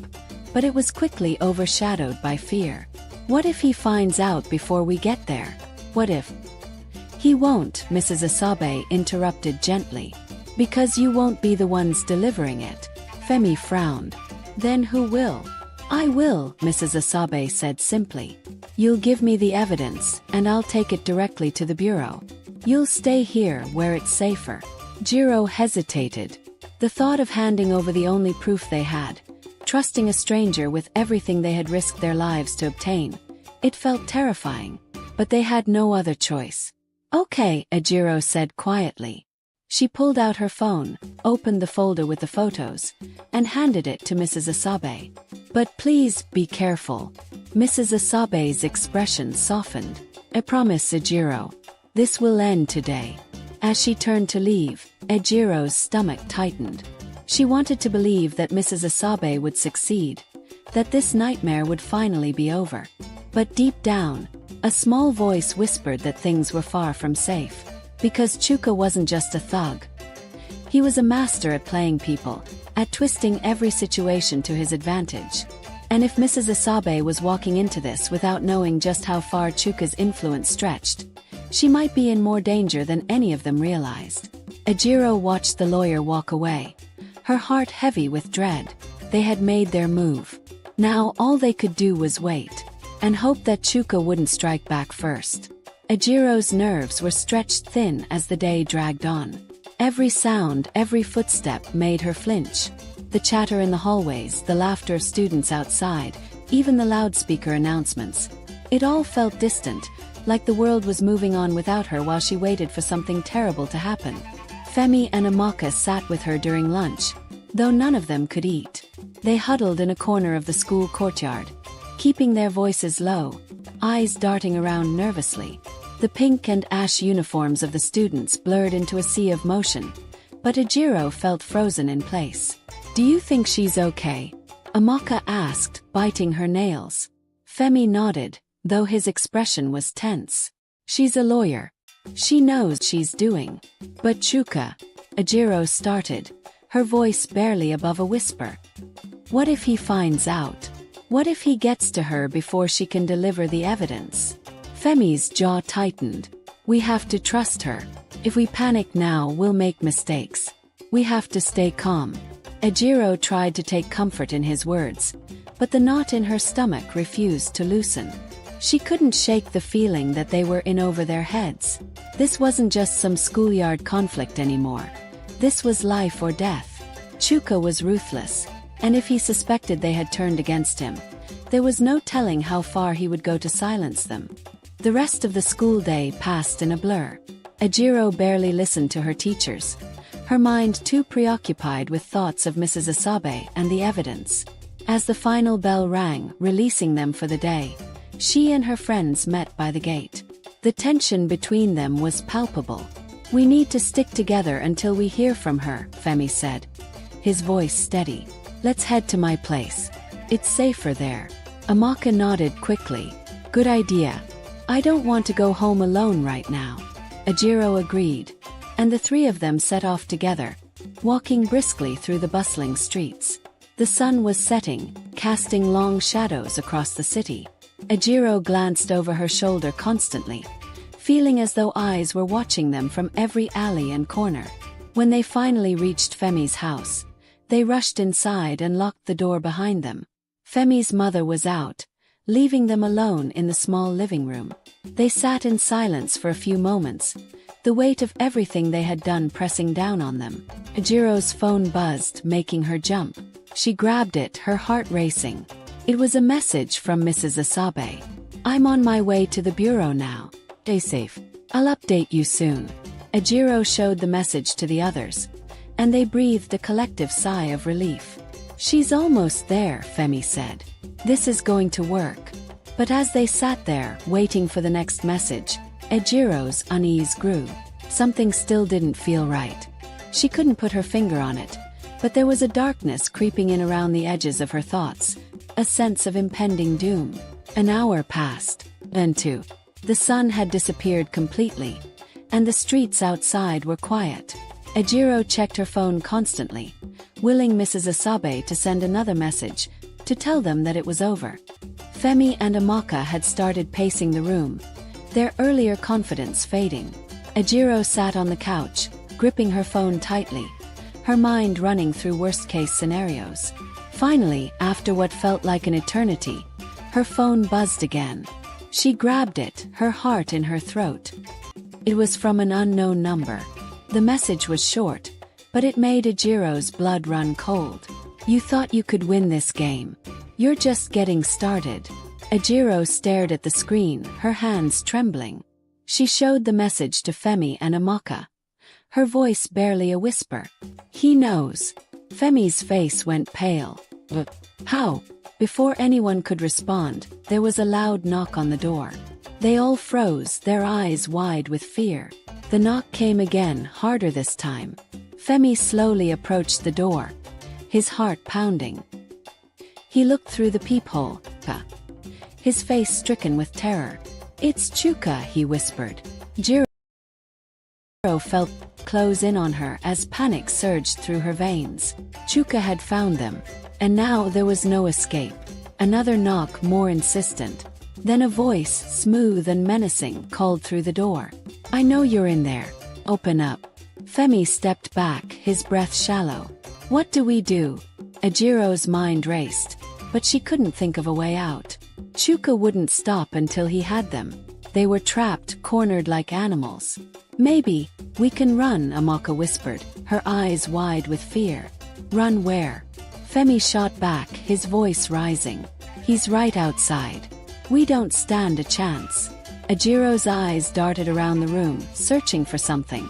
but it was quickly overshadowed by fear. What if he finds out before we get there? What if... He won't, Mrs. Asabe interrupted gently. Because you won't be the ones delivering it. Femi frowned. Then who will? I will, Mrs. Asabe said simply. You'll give me the evidence, and I'll take it directly to the bureau. You'll stay here where it's safer. Ejiro hesitated. The thought of handing over the only proof they had, trusting a stranger with everything they had risked their lives to obtain, it felt terrifying, but they had no other choice. Okay, Ejiro said quietly. She pulled out her phone, opened the folder with the photos, and handed it to Mrs. Asabe. But please, be careful. Mrs. Asabe's expression softened. I promise, Ejiro. This will end today. As she turned to leave, Ejiro's stomach tightened. She wanted to believe that Mrs. Asabe would succeed, that this nightmare would finally be over. But deep down, a small voice whispered that things were far from safe. Because Chuka wasn't just a thug. He was a master at playing people, at twisting every situation to his advantage. And if Mrs. Asabe was walking into this without knowing just how far Chuka's influence stretched, she might be in more danger than any of them realized. Ejiro watched the lawyer walk away, her heart heavy with dread. They had made their move. Now all they could do was wait, and hope that Chuka wouldn't strike back first. Ejiro's nerves were stretched thin as the day dragged on. Every sound, every footstep made her flinch. The chatter in the hallways, the laughter of students outside, even the loudspeaker announcements. It all felt distant, like the world was moving on without her while she waited for something terrible to happen. Femi and Amaka sat with her during lunch, though none of them could eat. They huddled in a corner of the school courtyard, keeping their voices low, eyes darting around nervously. The pink and ash uniforms of the students blurred into a sea of motion, but Ejiro felt frozen in place. Do you think she's okay? Amaka asked, biting her nails. Femi nodded, though his expression was tense. She's a lawyer. She knows she's doing. But Chuka, Ejiro started, her voice barely above a whisper. What if he finds out? What if he gets to her before she can deliver the evidence? Femi's jaw tightened. We have to trust her. If we panic now, we'll make mistakes. We have to stay calm. Ejiro tried to take comfort in his words, but the knot in her stomach refused to loosen. She couldn't shake the feeling that they were in over their heads. This wasn't just some schoolyard conflict anymore. This was life or death. Chuka was ruthless, and if he suspected they had turned against him, there was no telling how far he would go to silence them. The rest of the school day passed in a blur. Ejiro barely listened to her teachers, her mind too preoccupied with thoughts of Mrs. Asabe and the evidence. As the final bell rang, releasing them for the day, she and her friends met by the gate. The tension between them was palpable. We need to stick together until we hear from her, Femi said, his voice steady. Let's head to my place. It's safer there. Amaka nodded quickly. Good idea. I don't want to go home alone right now. Ejiro agreed, and the three of them set off together, walking briskly through the bustling streets. The sun was setting, casting long shadows across the city. Ejiro glanced over her shoulder constantly, feeling as though eyes were watching them from every alley and corner. When they finally reached Femi's house, they rushed inside and locked the door behind them. Femi's mother was out, leaving them alone in the small living room. They sat in silence for a few moments, the weight of everything they had done pressing down on them. Ejiro's phone buzzed, making her jump. She grabbed it, her heart racing. It was a message from Mrs. Asabe. I'm on my way to the bureau now. Stay safe. I'll update you soon. Ejiro showed the message to the others, and they breathed a collective sigh of relief. She's almost there, Femi said. This is going to work. But as they sat there, waiting for the next message, Ejiro's unease grew. Something still didn't feel right. She couldn't put her finger on it, but there was a darkness creeping in around the edges of her thoughts, a sense of impending doom. An hour passed, then two. The sun had disappeared completely, and the streets outside were quiet. Ejiro checked her phone constantly, willing Mrs. Asabe to send another message, to tell them that it was over. Femi and Amaka had started pacing the room, their earlier confidence fading. Ejiro sat on the couch, gripping her phone tightly, her mind running through worst-case scenarios. Finally, after what felt like an eternity, her phone buzzed again. She grabbed it, her heart in her throat. It was from an unknown number. The message was short, but it made Ejiro's blood run cold. "You thought you could win this game. You're just getting started." Ejiro stared at the screen, her hands trembling. She showed the message to Femi and Amaka, her voice barely a whisper. "He knows." Femi's face went pale. "But how?" Before anyone could respond, there was a loud knock on the door. They all froze, their eyes wide with fear. The knock came again, harder this time. Femi slowly approached the door, his heart pounding. He looked through the peephole, his face stricken with terror. "It's Chuka," he whispered. Ejiro felt close in on her as panic surged through her veins. Chuka had found them, and now there was no escape. Another knock, more insistent. Then a voice, smooth and menacing, called through the door. "I know you're in there. Open up." Femi stepped back, his breath shallow. "What do we do?" Ejiro's mind raced, but she couldn't think of a way out. Chuka wouldn't stop until he had them. They were trapped, cornered like animals. "Maybe we can run," Amaka whispered, her eyes wide with fear. "Run where?" Femi shot back, his voice rising. "He's right outside. We don't stand a chance." Ejiro's eyes darted around the room, searching for something.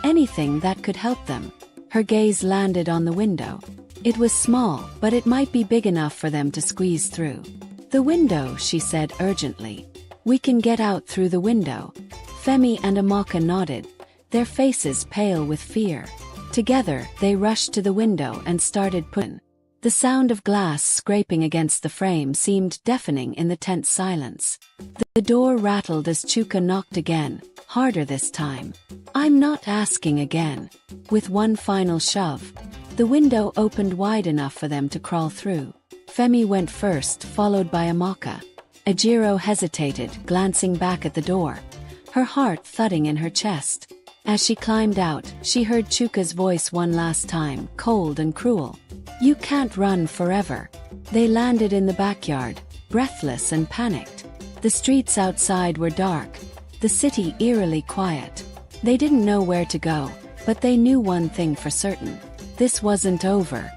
Anything that could help them. Her gaze landed on the window. It was small, but it might be big enough for them to squeeze through. "The window," she said urgently. "We can get out through the window." Femi and Amaka nodded, their faces pale with fear. Together, they rushed to the window and started pushing. The sound of glass scraping against the frame seemed deafening in the tense silence. The door rattled as Chuka knocked again, harder this time. "I'm not asking again." With one final shove, the window opened wide enough for them to crawl through. Femi went first, followed by Amaka. Ejiro hesitated, glancing back at the door, her heart thudding in her chest. As she climbed out, she heard Chuka's voice one last time, cold and cruel. "You can't run forever." They landed in the backyard, breathless and panicked. The streets outside were dark, the city eerily quiet. They didn't know where to go, but they knew one thing for certain. This wasn't over.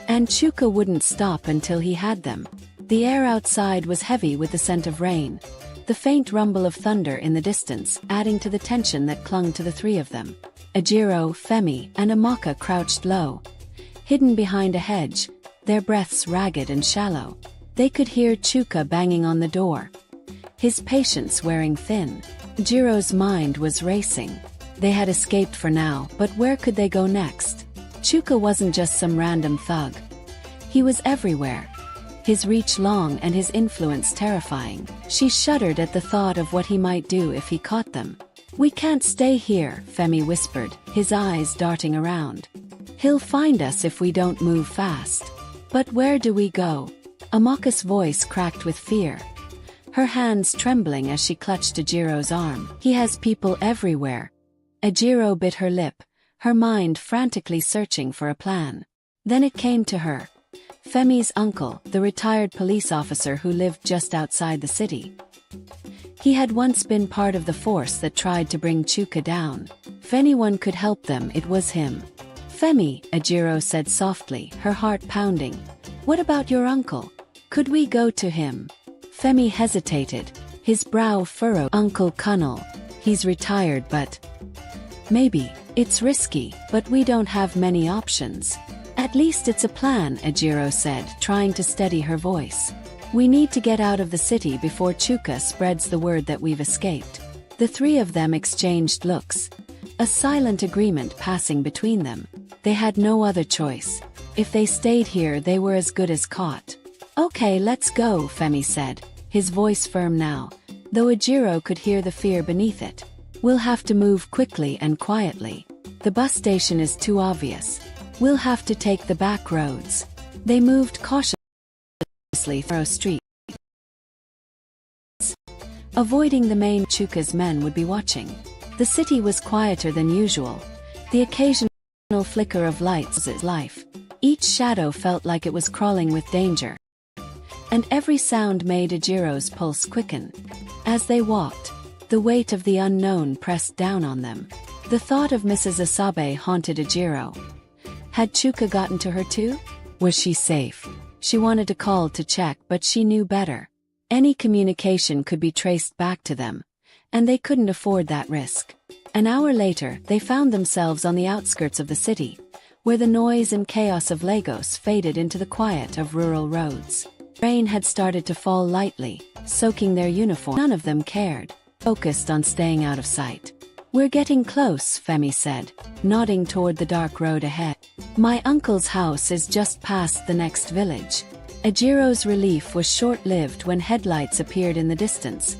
And Chuka wouldn't stop until he had them. The air outside was heavy with the scent of rain, the faint rumble of thunder in the distance adding to the tension that clung to the three of them. Ejiro, Femi, and Amaka crouched low, hidden behind a hedge, their breaths ragged and shallow. They could hear Chuka banging on the door, his patience wearing thin. Ejiro's mind was racing. They had escaped for now, but where could they go next? Chuka wasn't just some random thug. He was everywhere, his reach long and his influence terrifying. She shuddered at the thought of what he might do if he caught them. "We can't stay here," Femi whispered, his eyes darting around. "He'll find us if we don't move fast." "But where do we go?" Amaka's voice cracked with fear, her hands trembling as she clutched Ejiro's arm. "He has people everywhere." Ejiro bit her lip, her mind frantically searching for a plan. Then it came to her. Femi's uncle, the retired police officer who lived just outside the city. He had once been part of the force that tried to bring Chuka down. If anyone could help them, it was him. "Femi," Ejiro said softly, her heart pounding. "What about your uncle? Could we go to him?" Femi hesitated, his brow furrowed. "Uncle Kunnel. He's retired, but..." "Maybe. It's risky, but we don't have many options." "At least it's a plan," Ejiro said, trying to steady her voice. "We need to get out of the city before Chuka spreads the word that we've escaped." The three of them exchanged looks, a silent agreement passing between them. They had no other choice. If they stayed here, they were as good as caught. "Okay, let's go," Femi said, his voice firm now, though Ejiro could hear the fear beneath it. "We'll have to move quickly and quietly. The bus station is too obvious. We'll have to take the back roads." They moved cautiously, through streets. Avoiding the main Chuka's men would be watching. The city was quieter than usual. The occasional flicker of lights is life. Each shadow felt like it was crawling with danger. And every sound made Ejiro's pulse quicken. As they walked, the weight of the unknown pressed down on them. The thought of Mrs. Asabe haunted Ejiro. Had Chuka gotten to her too? Was she safe? She wanted to call to check, but she knew better. Any communication could be traced back to them, and they couldn't afford that risk. An hour later, they found themselves on the outskirts of the city, where the noise and chaos of Lagos faded into the quiet of rural roads. Rain had started to fall lightly, soaking their uniform. None of them cared, focused on staying out of sight. "We're getting close," Femi said, nodding toward the dark road ahead. "My uncle's house is just past the next village." Ejiro's relief was short-lived when headlights appeared in the distance,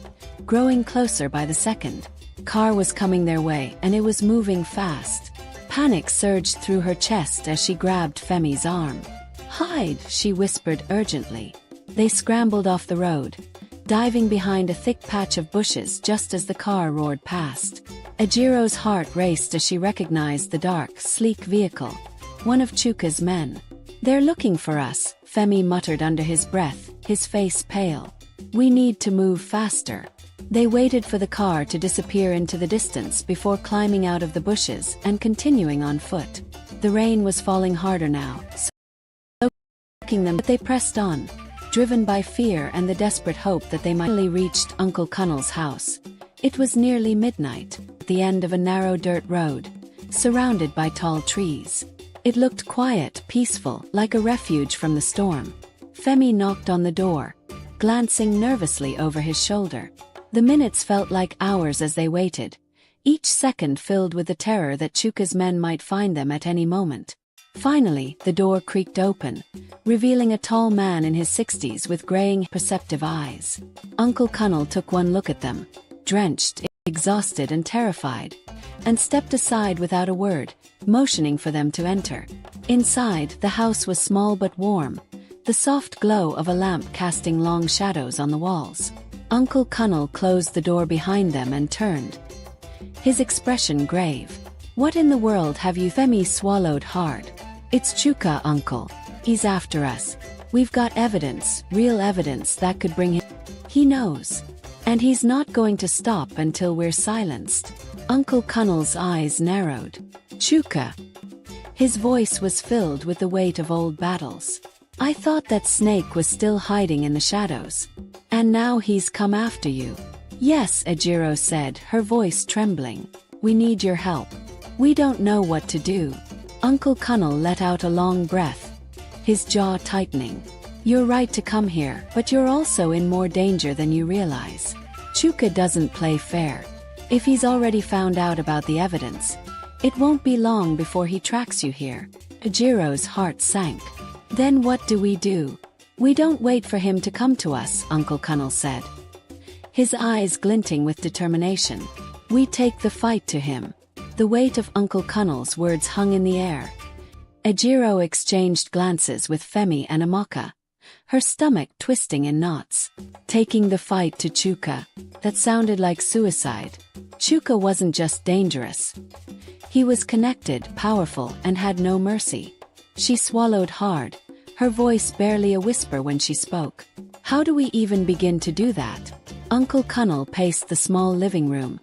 growing closer by the second. Car was coming their way, and it was moving fast. Panic surged through her chest as she grabbed Femi's arm. "Hide," she whispered urgently. They scrambled off the road, diving behind a thick patch of bushes just as the car roared past. Ejiro's heart raced as she recognized the dark, sleek vehicle, one of Chuka's men. "They're looking for us," Femi muttered under his breath, his face pale. "We need to move faster." They waited for the car to disappear into the distance before climbing out of the bushes and continuing on foot. The rain was falling harder now, soaking them, but they pressed on, driven by fear and the desperate hope that they might finally reached Uncle Cunnell's house. It was nearly midnight, at the end of a narrow dirt road, surrounded by tall trees. It looked quiet, peaceful, like a refuge from the storm. Femi knocked on the door, glancing nervously over his shoulder. The minutes felt like hours as they waited, each second filled with the terror that Chuka's men might find them at any moment. Finally, the door creaked open, revealing a tall man in his 60s with graying, perceptive eyes. Uncle Cunnell took one look at them, drenched, exhausted and terrified, and stepped aside without a word, motioning for them to enter. Inside, the house was small but warm, the soft glow of a lamp casting long shadows on the walls. Uncle Cunnell closed the door behind them and turned, his expression grave. "What in the world have you?" Femi swallowed hard. "It's Chuka, Uncle. He's after us. We've got evidence, real evidence that could bring him. He knows. And he's not going to stop until we're silenced." Uncle Cunnell's eyes narrowed. "Chuka." His voice was filled with the weight of old battles. "I thought that snake was still hiding in the shadows. And now he's come after you." "Yes," Ejiro said, her voice trembling. "We need your help. We don't know what to do." Uncle Cunnell let out a long breath, his jaw tightening. "You're right to come here, but you're also in more danger than you realize. Chuka doesn't play fair. If he's already found out about the evidence, it won't be long before he tracks you here." Ejiro's heart sank. "Then what do we do?" "We don't wait for him to come to us," Uncle Cunnell said, his eyes glinting with determination. "We take the fight to him." The weight of Uncle Cunnell's words hung in the air. Ejiro exchanged glances with Femi and Amaka, her stomach twisting in knots. Taking the fight to Chuka. That sounded like suicide. Chuka wasn't just dangerous. He was connected, powerful, and had no mercy. She swallowed hard, her voice barely a whisper when she spoke. "How do we even begin to do that?" Uncle Cunnell paced the small living room,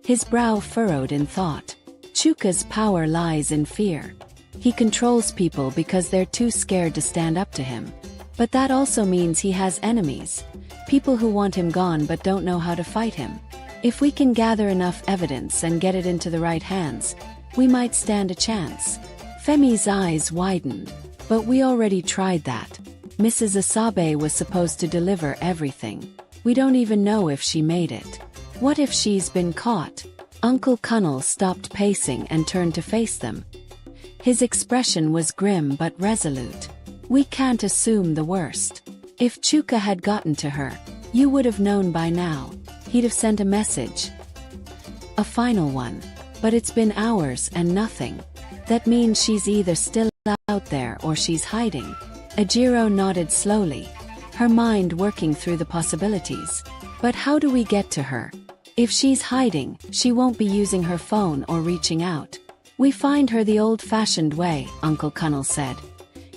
his brow furrowed in thought. "Chuka's power lies in fear. He controls people because they're too scared to stand up to him. But that also means he has enemies, people who want him gone but don't know how to fight him. If we can gather enough evidence and get it into the right hands, we might stand a chance." Femi's eyes widened. "But we already tried that. Mrs. Asabe was supposed to deliver everything. We don't even know if she made it. What if she's been caught?" Uncle Cunnell stopped pacing and turned to face them. His expression was grim but resolute. "We can't assume the worst. If Chuka had gotten to her, you would have known by now. He'd have sent a message. A final one. But it's been hours and nothing. That means she's either still out there or she's hiding." Ejiro nodded slowly, her mind working through the possibilities. But how do we get to her? If she's hiding, she won't be using her phone or reaching out. We find her the old-fashioned way, Uncle Connell said,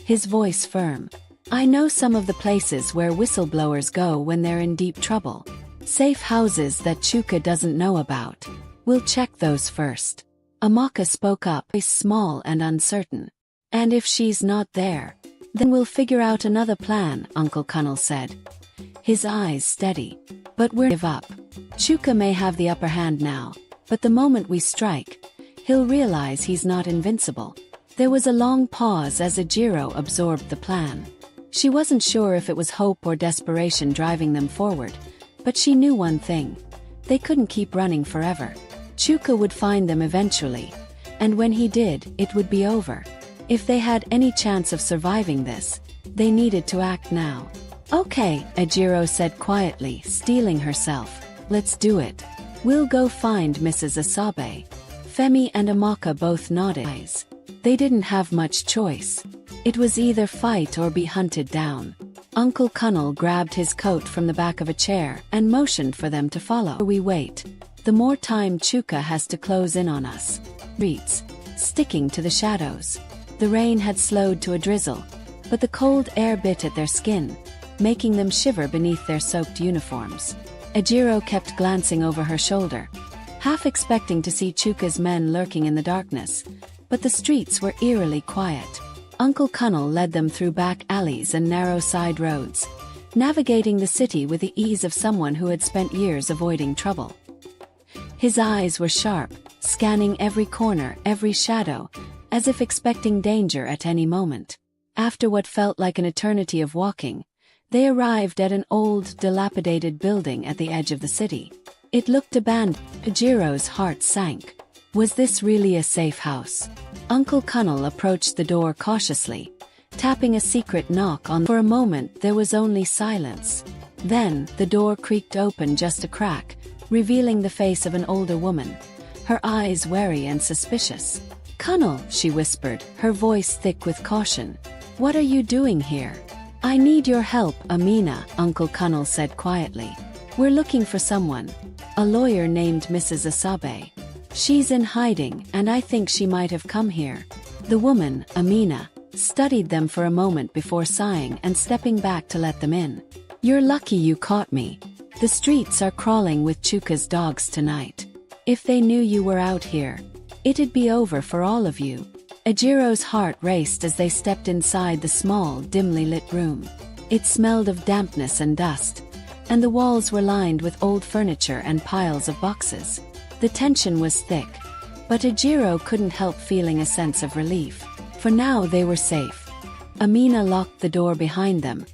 his voice firm. I know some of the places where whistleblowers go when they're in deep trouble. Safe houses that Chuka doesn't know about. We'll check those first. Amaka spoke up, small and uncertain. And if she's not there, then we'll figure out another plan, Uncle Connell said, his eyes steady. But we'll give up. Chuka may have the upper hand now, but the moment we strike, he'll realize he's not invincible. There was a long pause as Ejiro absorbed the plan. She wasn't sure if it was hope or desperation driving them forward, but she knew one thing. They couldn't keep running forever. Chuka would find them eventually, and when he did, it would be over. If they had any chance of surviving this, they needed to act now. Okay, Ejiro said quietly, steeling herself. Let's do it. We'll go find Mrs. Asabe. Femi and Amaka both nodded. They didn't have much choice. It was either fight or be hunted down. Uncle Connell grabbed his coat from the back of a chair and motioned for them to follow. We wait. The more time Chuka has to close in on us. Reeds, sticking to the shadows. The rain had slowed to a drizzle, but the cold air bit at their skin, making them shiver beneath their soaked uniforms. Ejiro kept glancing over her shoulder, half expecting to see Chuka's men lurking in the darkness, but the streets were eerily quiet. Uncle Connell led them through back alleys and narrow side roads, navigating the city with the ease of someone who had spent years avoiding trouble. His eyes were sharp, scanning every corner, every shadow, as if expecting danger at any moment. After what felt like an eternity of walking, they arrived at an old, dilapidated building at the edge of the city. It looked abandoned. Ejiro's heart sank. Was this really a safe house? Uncle Connell approached the door cautiously, tapping a secret knock on. For a moment there was only silence. Then, the door creaked open just a crack, revealing the face of an older woman, her eyes wary and suspicious. "Connell," she whispered, her voice thick with caution. "What are you doing here?" "I need your help, Amina," Uncle Connell said quietly. "We're looking for someone. A lawyer named Mrs. Asabe. She's in hiding, and I think she might have come here." The woman, Amina, studied them for a moment before sighing and stepping back to let them in. "You're lucky you caught me. The streets are crawling with Chuka's dogs tonight. If they knew you were out here, it'd be over for all of you." Ejiro's heart raced as they stepped inside the small, dimly lit room. It smelled of dampness and dust, and the walls were lined with old furniture and piles of boxes. The tension was thick, but Ejiro couldn't help feeling a sense of relief. For now they were safe. Amina locked the door behind them,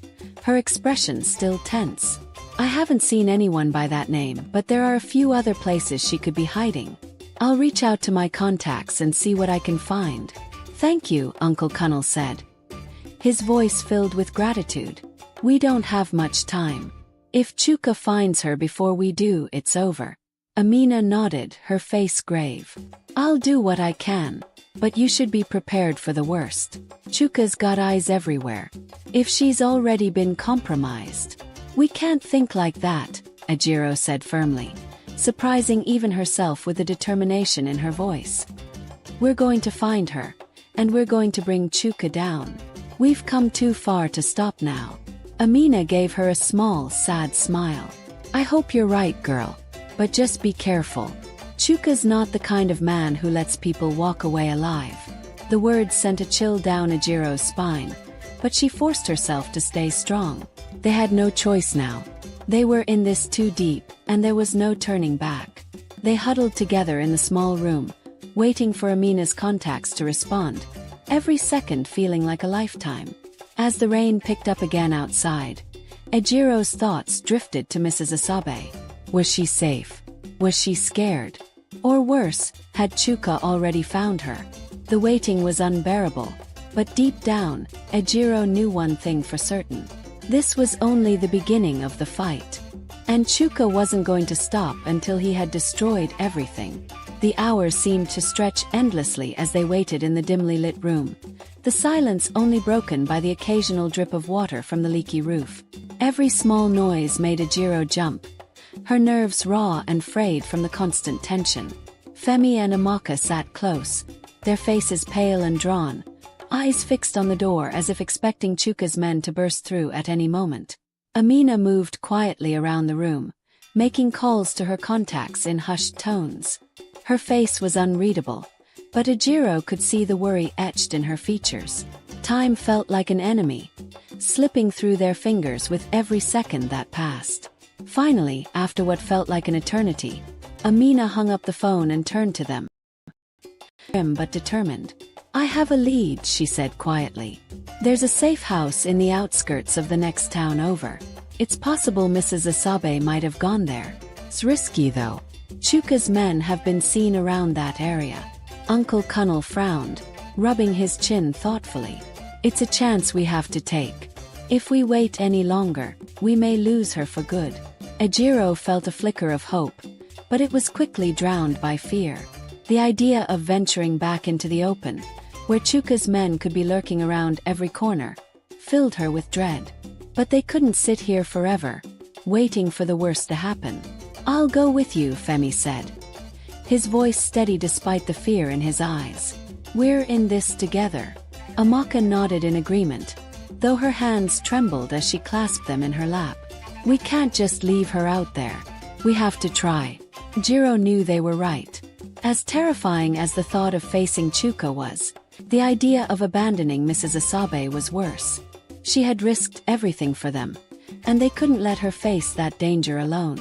her expression still tense. "I haven't seen anyone by that name, but there are a few other places she could be hiding. I'll reach out to my contacts and see what I can find." "Thank you," Uncle Connell said, his voice filled with gratitude. "We don't have much time. If Chuka finds her before we do, it's over." Amina nodded, her face grave. "I'll do what I can, but you should be prepared for the worst. Chuka's got eyes everywhere. If she's already been compromised." "We can't think like that," Ejiro said firmly, surprising even herself with the determination in her voice. "We're going to find her, and we're going to bring Chuka down. We've come too far to stop now." Amina gave her a small, sad smile. "I hope you're right, girl, but just be careful. Chuka's not the kind of man who lets people walk away alive." The words sent a chill down Ejiro's spine, but she forced herself to stay strong. They had no choice now. They were in this too deep, and there was no turning back. They huddled together in the small room, waiting for Amina's contacts to respond, every second feeling like a lifetime. As the rain picked up again outside, Ejiro's thoughts drifted to Mrs. Asabe. Was she safe? Was she scared? Or worse, had Chuka already found her? The waiting was unbearable, but deep down, Ejiro knew one thing for certain. This was only the beginning of the fight. And Chuka wasn't going to stop until he had destroyed everything. The hours seemed to stretch endlessly as they waited in the dimly lit room, the silence only broken by the occasional drip of water from the leaky roof. Every small noise made Ejiro jump, her nerves raw and frayed from the constant tension. Femi and Amaka sat close, their faces pale and drawn, eyes fixed on the door as if expecting Chuka's men to burst through at any moment. Amina moved quietly around the room, making calls to her contacts in hushed tones. Her face was unreadable, but Ejiro could see the worry etched in her features. Time felt like an enemy, slipping through their fingers with every second that passed. Finally, after what felt like an eternity, Amina hung up the phone and turned to them. Grim but determined. "I have a lead," she said quietly. "There's a safe house in the outskirts of the next town over. It's possible Mrs. Asabe might have gone there. It's risky though. Chuka's men have been seen around that area." Uncle Kunnel frowned, rubbing his chin thoughtfully. "It's a chance we have to take. If we wait any longer, we may lose her for good." Ejiro felt a flicker of hope, but it was quickly drowned by fear. The idea of venturing back into the open, where Chuka's men could be lurking around every corner, filled her with dread. But they couldn't sit here forever, waiting for the worst to happen. "I'll go with you," Femi said, his voice steady despite the fear in his eyes. "We're in this together." Amaka nodded in agreement, though her hands trembled as she clasped them in her lap. "We can't just leave her out there. We have to try." Jiro knew they were right. As terrifying as the thought of facing Chuka was, the idea of abandoning Mrs. Asabe was worse. She had risked everything for them, and they couldn't let her face that danger alone.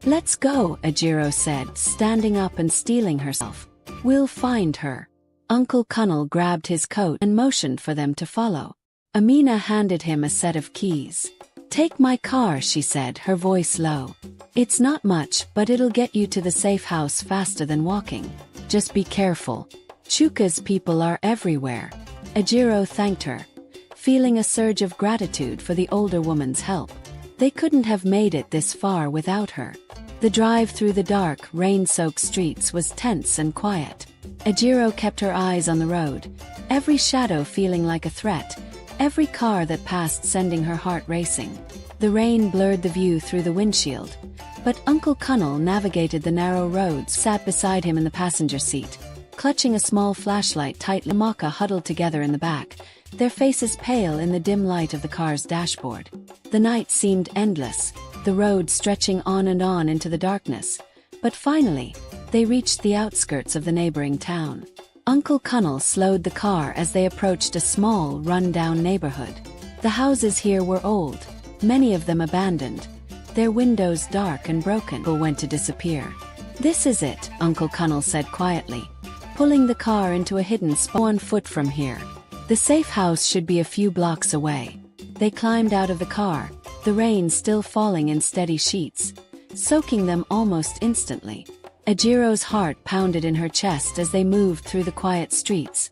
"Let's go," Ejiro said, standing up and steeling herself. "We'll find her." Uncle Kunnel grabbed his coat and motioned for them to follow. Amina handed him a set of keys. "Take my car," she said, her voice low. "It's not much, but it'll get you to the safe house faster than walking. Just be careful. Chuka's people are everywhere." Ejiro thanked her, feeling a surge of gratitude for the older woman's help. They couldn't have made it this far without her. The drive through the dark, rain-soaked streets was tense and quiet. Ejiro kept her eyes on the road, every shadow feeling like a threat, every car that passed sending her heart racing. The rain blurred the view through the windshield, but Uncle Kunnel navigated the narrow roads, sat beside him in the passenger seat, clutching a small flashlight tightly. Amaka huddled together in the back, their faces pale in the dim light of the car's dashboard. The night seemed endless, the road stretching on and on into the darkness, but finally, they reached the outskirts of the neighboring town. Uncle Kunnel slowed the car as they approached a small, run-down neighborhood. The houses here were old, many of them abandoned, their windows dark and broken. People went to disappear. "This is it," Uncle Kunnel said quietly, pulling the car into a hidden spot 1 foot from here. "The safe house should be a few blocks away." They climbed out of the car, the rain still falling in steady sheets, soaking them almost instantly. Ejiro's heart pounded in her chest as they moved through the quiet streets,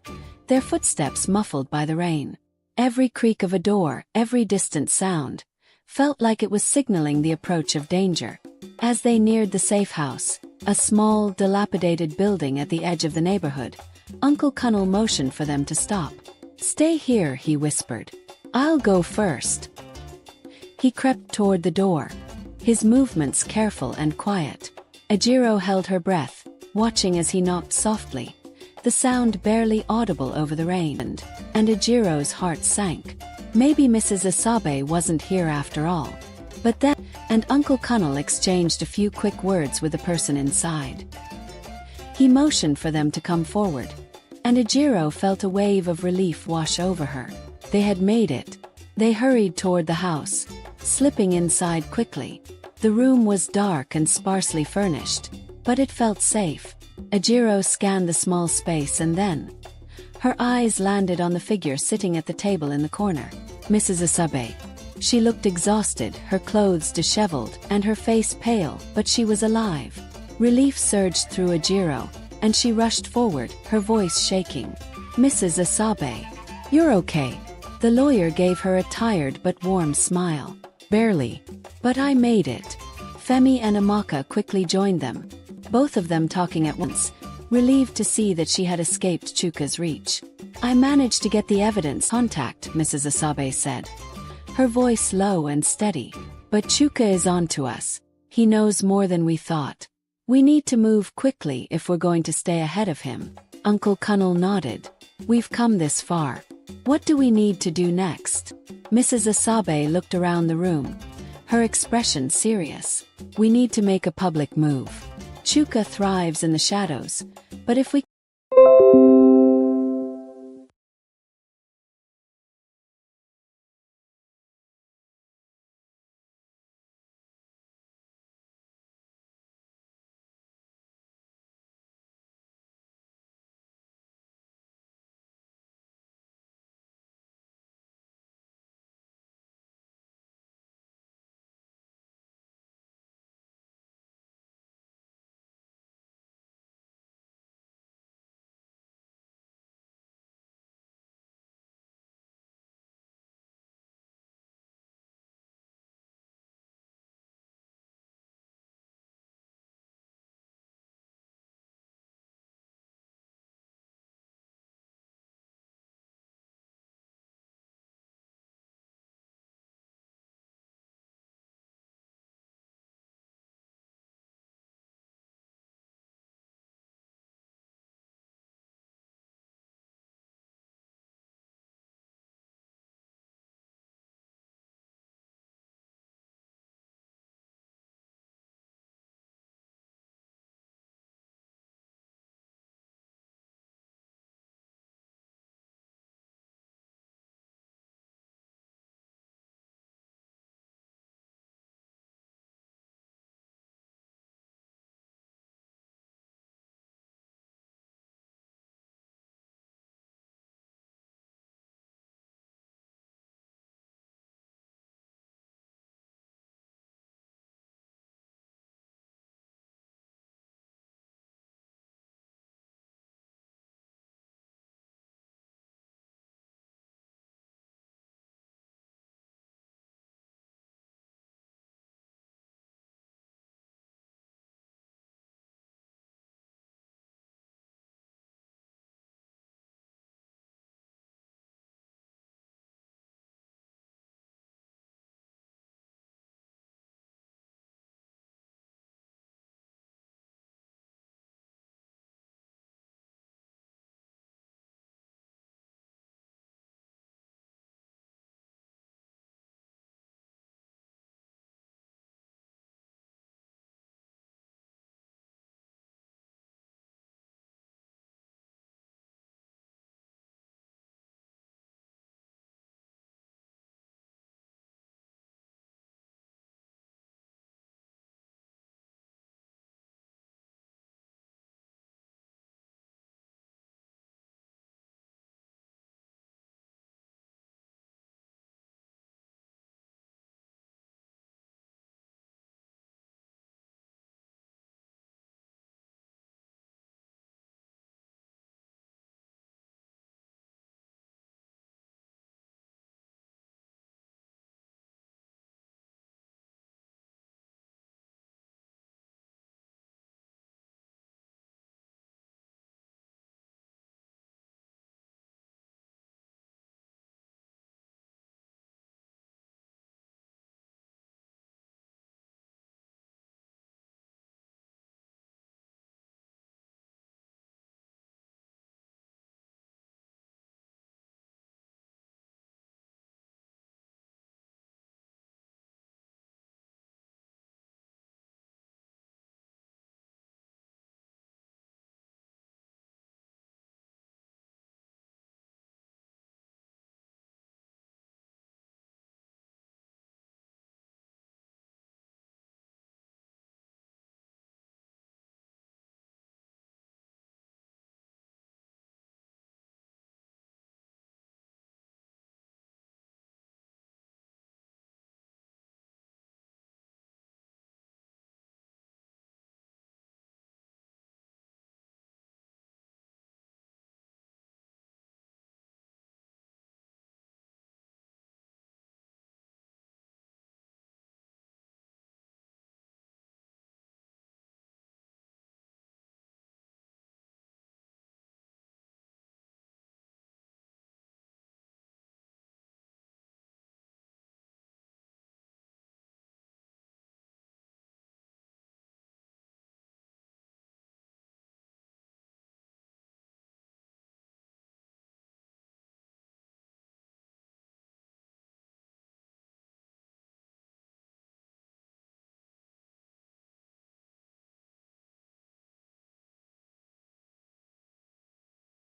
their footsteps muffled by the rain. Every creak of a door, every distant sound, felt like it was signaling the approach of danger. As they neared the safe house, a small, dilapidated building at the edge of the neighborhood, Uncle Kunnel motioned for them to stop. "Stay here," he whispered. "I'll go first." He crept toward the door, his movements careful and quiet. Ejiro held her breath, watching as he knocked softly, the sound barely audible over the rain, and Ejiro's heart sank. Maybe Mrs. Asabe wasn't here after all. But then, and Uncle Kunnel exchanged a few quick words with the person inside. He motioned for them to come forward, and Ejiro felt a wave of relief wash over her. They had made it. They hurried toward the house, slipping inside quickly. The room was dark and sparsely furnished, but it felt safe. Ejiro scanned the small space and then, her eyes landed on the figure sitting at the table in the corner. Mrs. Asabe. She looked exhausted, her clothes disheveled, and her face pale, but she was alive. Relief surged through Ejiro, and she rushed forward, her voice shaking. "Mrs. Asabe. You're okay." The lawyer gave her a tired but warm smile. "Barely. But I made it." Femi and Amaka quickly joined them, both of them talking at once, relieved to see that she had escaped Chuka's reach. "I managed to get the evidence contact," Mrs. Asabe said, her voice low and steady. "But Chuka is on to us. He knows more than we thought. We need to move quickly if we're going to stay ahead of him." Uncle Kunal nodded. "We've come this far. What do we need to do next?" Mrs. Asabe looked around the room, her expression serious. "We need to make a public move. Chuka thrives in the shadows, but if we